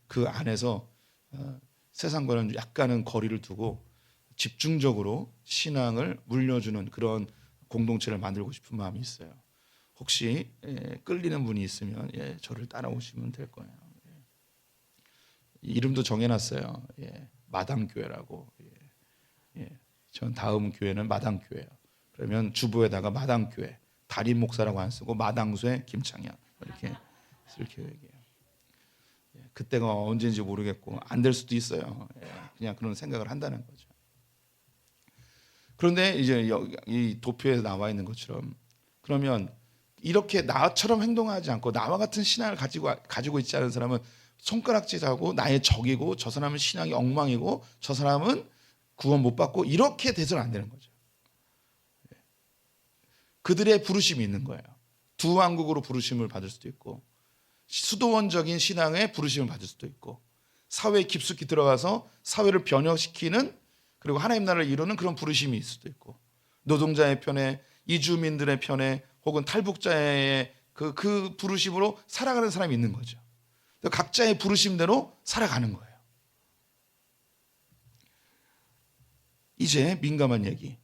그 안에서 세상과는 약간은 거리를 두고 집중적으로 신앙을 물려주는 그런 공동체를 만들고 싶은 마음이 있어요. 혹시 끌리는 분이 있으면 저를 따라오시면 될 거예요. 이름도 정해놨어요. 마당교회라고. 전 다음 교회는 마당교회예요. 그러면 주보에다가 마당교회, 담임 목사라고 안 쓰고 마당쇠 김창현 이렇게 얘기해요. 그때가 언제인지 모르겠고 안 될 수도 있어요. 그냥 그런 생각을 한다는 거죠. 그런데 이제 이 도표에 나와 있는 것처럼 그러면 이렇게 나처럼 행동하지 않고 나와 같은 신앙을 가지고 있지 않은 사람은 손가락질하고 나의 적이고 저 사람은 신앙이 엉망이고 저 사람은 구원 못 받고 이렇게 돼서는 안 되는 거죠. 그들의 부르심이 있는 거예요. 두 왕국으로 부르심을 받을 수도 있고 수도원적인 신앙에 부르심을 받을 수도 있고 사회에 깊숙이 들어가서 사회를 변혁시키는 그리고 하나님 나라를 이루는 그런 부르심이 있을 수도 있고 노동자의 편에 이주민들의 편에 혹은 탈북자의 그 부르심으로 살아가는 사람이 있는 거죠. 각자의 부르심대로 살아가는 거예요. 이제 민감한 얘기.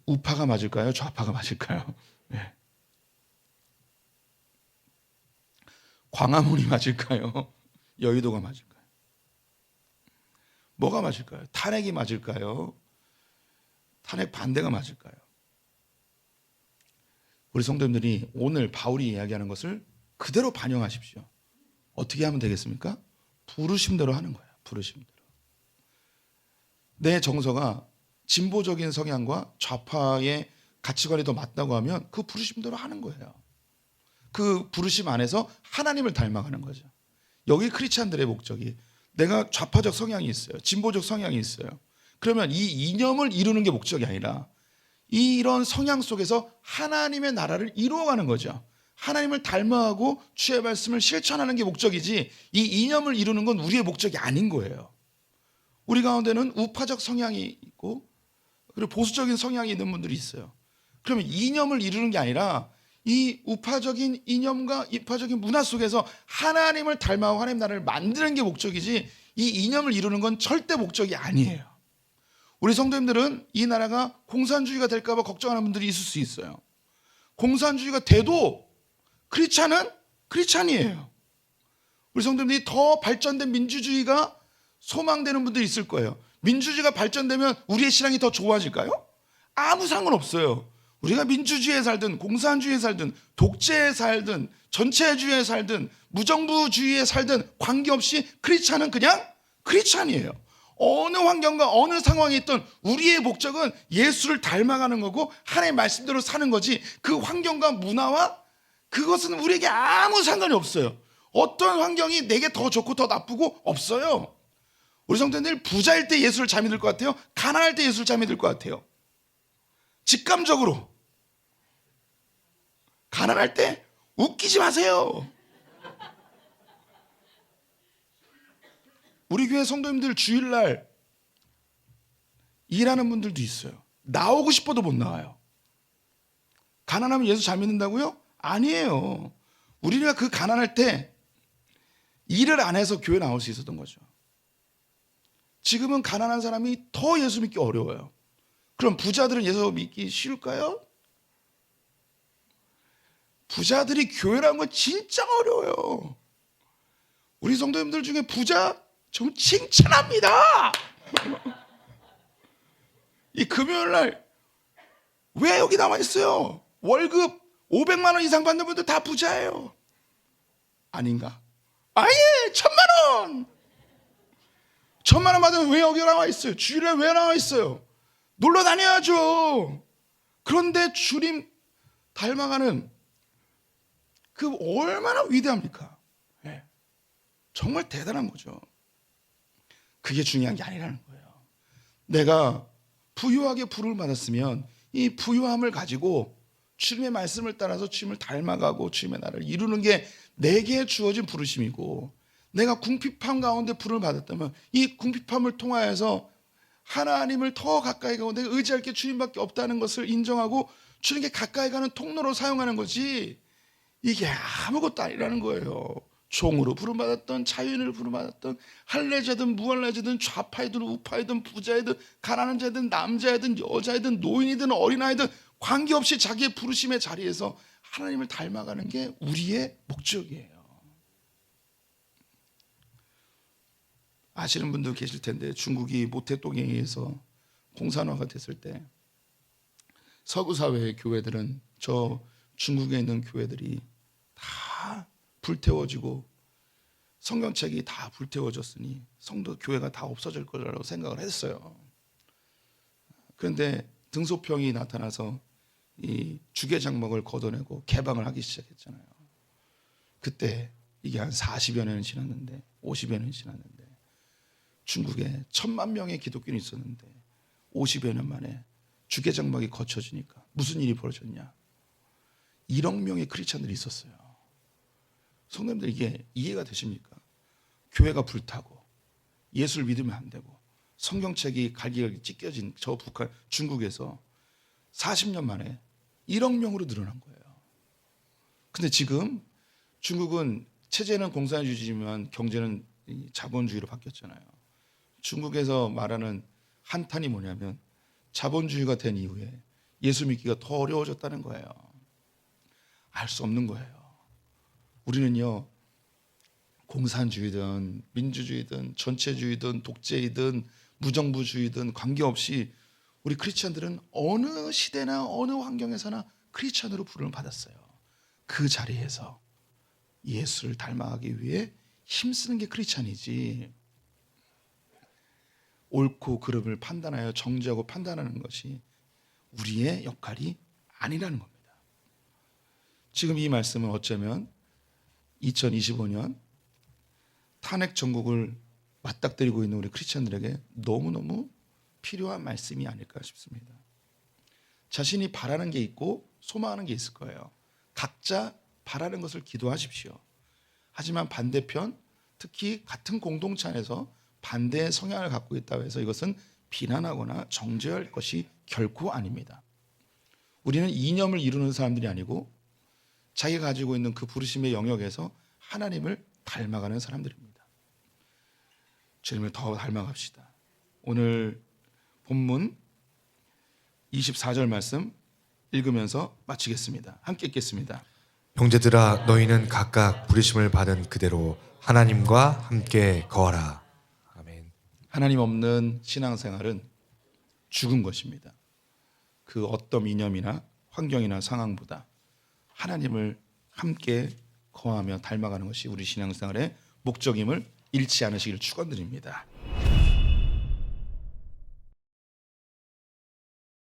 우파가 맞을까요? 좌파가 맞을까요? 네. 광화문이 맞을까요? 여의도가 맞을까요? 뭐가 맞을까요? 탄핵이 맞을까요? 탄핵 반대가 맞을까요? 우리 성도님들이 오늘 바울이 이야기하는 것을 그대로 반영하십시오. 어떻게 하면 되겠습니까? 부르심대로 하는 거예요. 부르심대로. 내 정서가 진보적인 성향과 좌파의 가치관이 더 맞다고 하면 그 부르심대로 하는 거예요. 그 부르심 안에서 하나님을 닮아가는 거죠. 여기 크리스찬들의 목적이 내가 좌파적 성향이 있어요. 진보적 성향이 있어요. 그러면 이 이념을 이루는 게 목적이 아니라 이런 성향 속에서 하나님의 나라를 이루어가는 거죠. 하나님을 닮아가고 주의 말씀을 실천하는 게 목적이지 이 이념을 이루는 건 우리의 목적이 아닌 거예요. 우리 가운데는 우파적 성향이 있고 그리고 보수적인 성향이 있는 분들이 있어요. 그러면 이념을 이루는 게 아니라 이 우파적인 이념과 이파적인 문화 속에서 하나님을 닮아가고 하나님 나라를 만드는 게 목적이지 이 이념을 이루는 건 절대 목적이 아니에요. 우리 성도님들은 이 나라가 공산주의가 될까 봐 걱정하는 분들이 있을 수 있어요. 공산주의가 돼도 크리스찬은 크리스찬이에요. 우리 성도님들이 더 발전된 민주주의가 소망되는 분들이 있을 거예요. 민주주의가 발전되면 우리의 신앙이 더 좋아질까요? 아무 상관없어요. 우리가 민주주의에 살든 공산주의에 살든 독재에 살든 전체주의에 살든 무정부주의에 살든 관계없이 크리스찬은 그냥 크리스찬이에요. 어느 환경과 어느 상황에 있던 우리의 목적은 예수를 닮아가는 거고 하나님의 말씀대로 사는 거지 그 환경과 문화와 그것은 우리에게 아무 상관이 없어요. 어떤 환경이 내게 더 좋고 더 나쁘고 없어요. 우리 성도님들 부자일 때 예수를 잘 믿을 것 같아요? 가난할 때 예수를 잘 믿을 것 같아요? 직감적으로 가난할 때 웃기지 마세요. 우리 교회 성도님들 주일날 일하는 분들도 있어요. 나오고 싶어도 못 나와요. 가난하면 예수 잘 믿는다고요? 아니에요. 우리가 그 가난할 때 일을 안 해서 교회 나올 수 있었던 거죠. 지금은 가난한 사람이 더 예수 믿기 어려워요. 그럼 부자들은 예수 믿기 쉬울까요? 부자들이 교회라는 건 진짜 어려워요. 우리 성도님들 중에 부자 좀 칭찬합니다. 이 금요일날 왜 여기 나와 있어요? 월급 500만 원 이상 받는 분들 다 부자예요. 아닌가? 아예 1000만 원. 1000만 원 받으면 왜 여기 나와 있어요? 주일에 왜 나와 있어요? 놀러 다녀야죠. 그런데 주님 닮아가는 그 얼마나 위대합니까? 네. 정말 대단한 거죠. 그게 중요한 게 아니라는 거예요. 내가 부유하게 부름을 받았으면 이 부유함을 가지고 주님의 말씀을 따라서 주님을 닮아가고 주님의 나라를 이루는 게 내게 주어진 부르심이고 내가 궁핍함 가운데 부름을 받았다면 이 궁핍함을 통하여서 하나님을 더 가까이 가고 내가 의지할 게 주님밖에 없다는 것을 인정하고 주님께 가까이 가는 통로로 사용하는 거지 이게 아무것도 아니라는 거예요. 종으로 부름받았던 자유인으로 부름받았던 할례자든 무할례자든 좌파이든 우파이든 부자이든 가난한 자이든 남자이든 여자이든 노인이든 어린아이든 관계없이 자기의 부르심의 자리에서 하나님을 닮아가는 게 우리의 목적이에요. 아시는 분도 계실 텐데 중국이 모태동에 의해서 공산화가 됐을 때 서구 사회의 교회들은 저 중국에 있는 교회들이 다 불태워지고 성경책이 다 불태워졌으니 성도 교회가 다 없어질 거라고 생각을 했어요. 그런데 등소평이 나타나서 이 주계장막을 걷어내고 개방을 하기 시작했잖아요. 그때 이게 한 40여 년이 지났는데 50여 년이 지났는데 중국에 1000만 명의 기독교인이 있었는데 50여 년 만에 주계장막이 거쳐지니까 무슨 일이 벌어졌냐? 1억 명의 크리스찬들이 있었어요. 성도님들 이게 이해가 되십니까? 교회가 불타고 예수를 믿으면 안 되고 성경책이 갈기갈기 찢겨진 저 북한 중국에서 40년 만에 1억 명으로 늘어난 거예요. 근데 지금 중국은 체제는 공산주의지만 경제는 자본주의로 바뀌었잖아요. 중국에서 말하는 한탄이 뭐냐면 자본주의가 된 이후에 예수 믿기가 더 어려워졌다는 거예요. 알 수 없는 거예요. 우리는요, 공산주의든 민주주의든 전체주의든 독재이든 무정부주의든 관계없이 우리 크리스천들은 어느 시대나 어느 환경에서나 크리스천으로 부름을 받았어요. 그 자리에서 예수를 닮아가기 위해 힘쓰는 게 크리스천이지, 옳고 그름을 판단하여 정죄하고 판단하는 것이 우리의 역할이 아니라는 겁니다. 지금 이 말씀은 어쩌면 2025년 탄핵 정국을 맞닥뜨리고 있는 우리 크리스천들에게 너무너무 필요한 말씀이 아닐까 싶습니다. 자신이 바라는 게 있고 소망하는 게 있을 거예요. 각자 바라는 것을 기도하십시오. 하지만 반대편, 특히 같은 공동체 안에서 반대의 성향을 갖고 있다고 해서 이것은 비난하거나 정죄할 것이 결코 아닙니다. 우리는 이념을 이루는 사람들이 아니고 자기가 가지고 있는 그 부르심의 영역에서 하나님을 닮아가는 사람들입니다. 주님을 더 닮아갑시다. 오늘 본문 24절 말씀 읽으면서 마치겠습니다. 함께 읽겠습니다. 형제들아 너희는 각각 부르심을 받은 그대로 하나님과 함께 거하라. 아멘. 하나님 없는 신앙생활은 죽은 것입니다. 그 어떤 이념이나 환경이나 상황보다 하나님을 함께 거하며 닮아가는 것이 우리 신앙생활의 목적임을 잃지 않으시길 축원드립니다.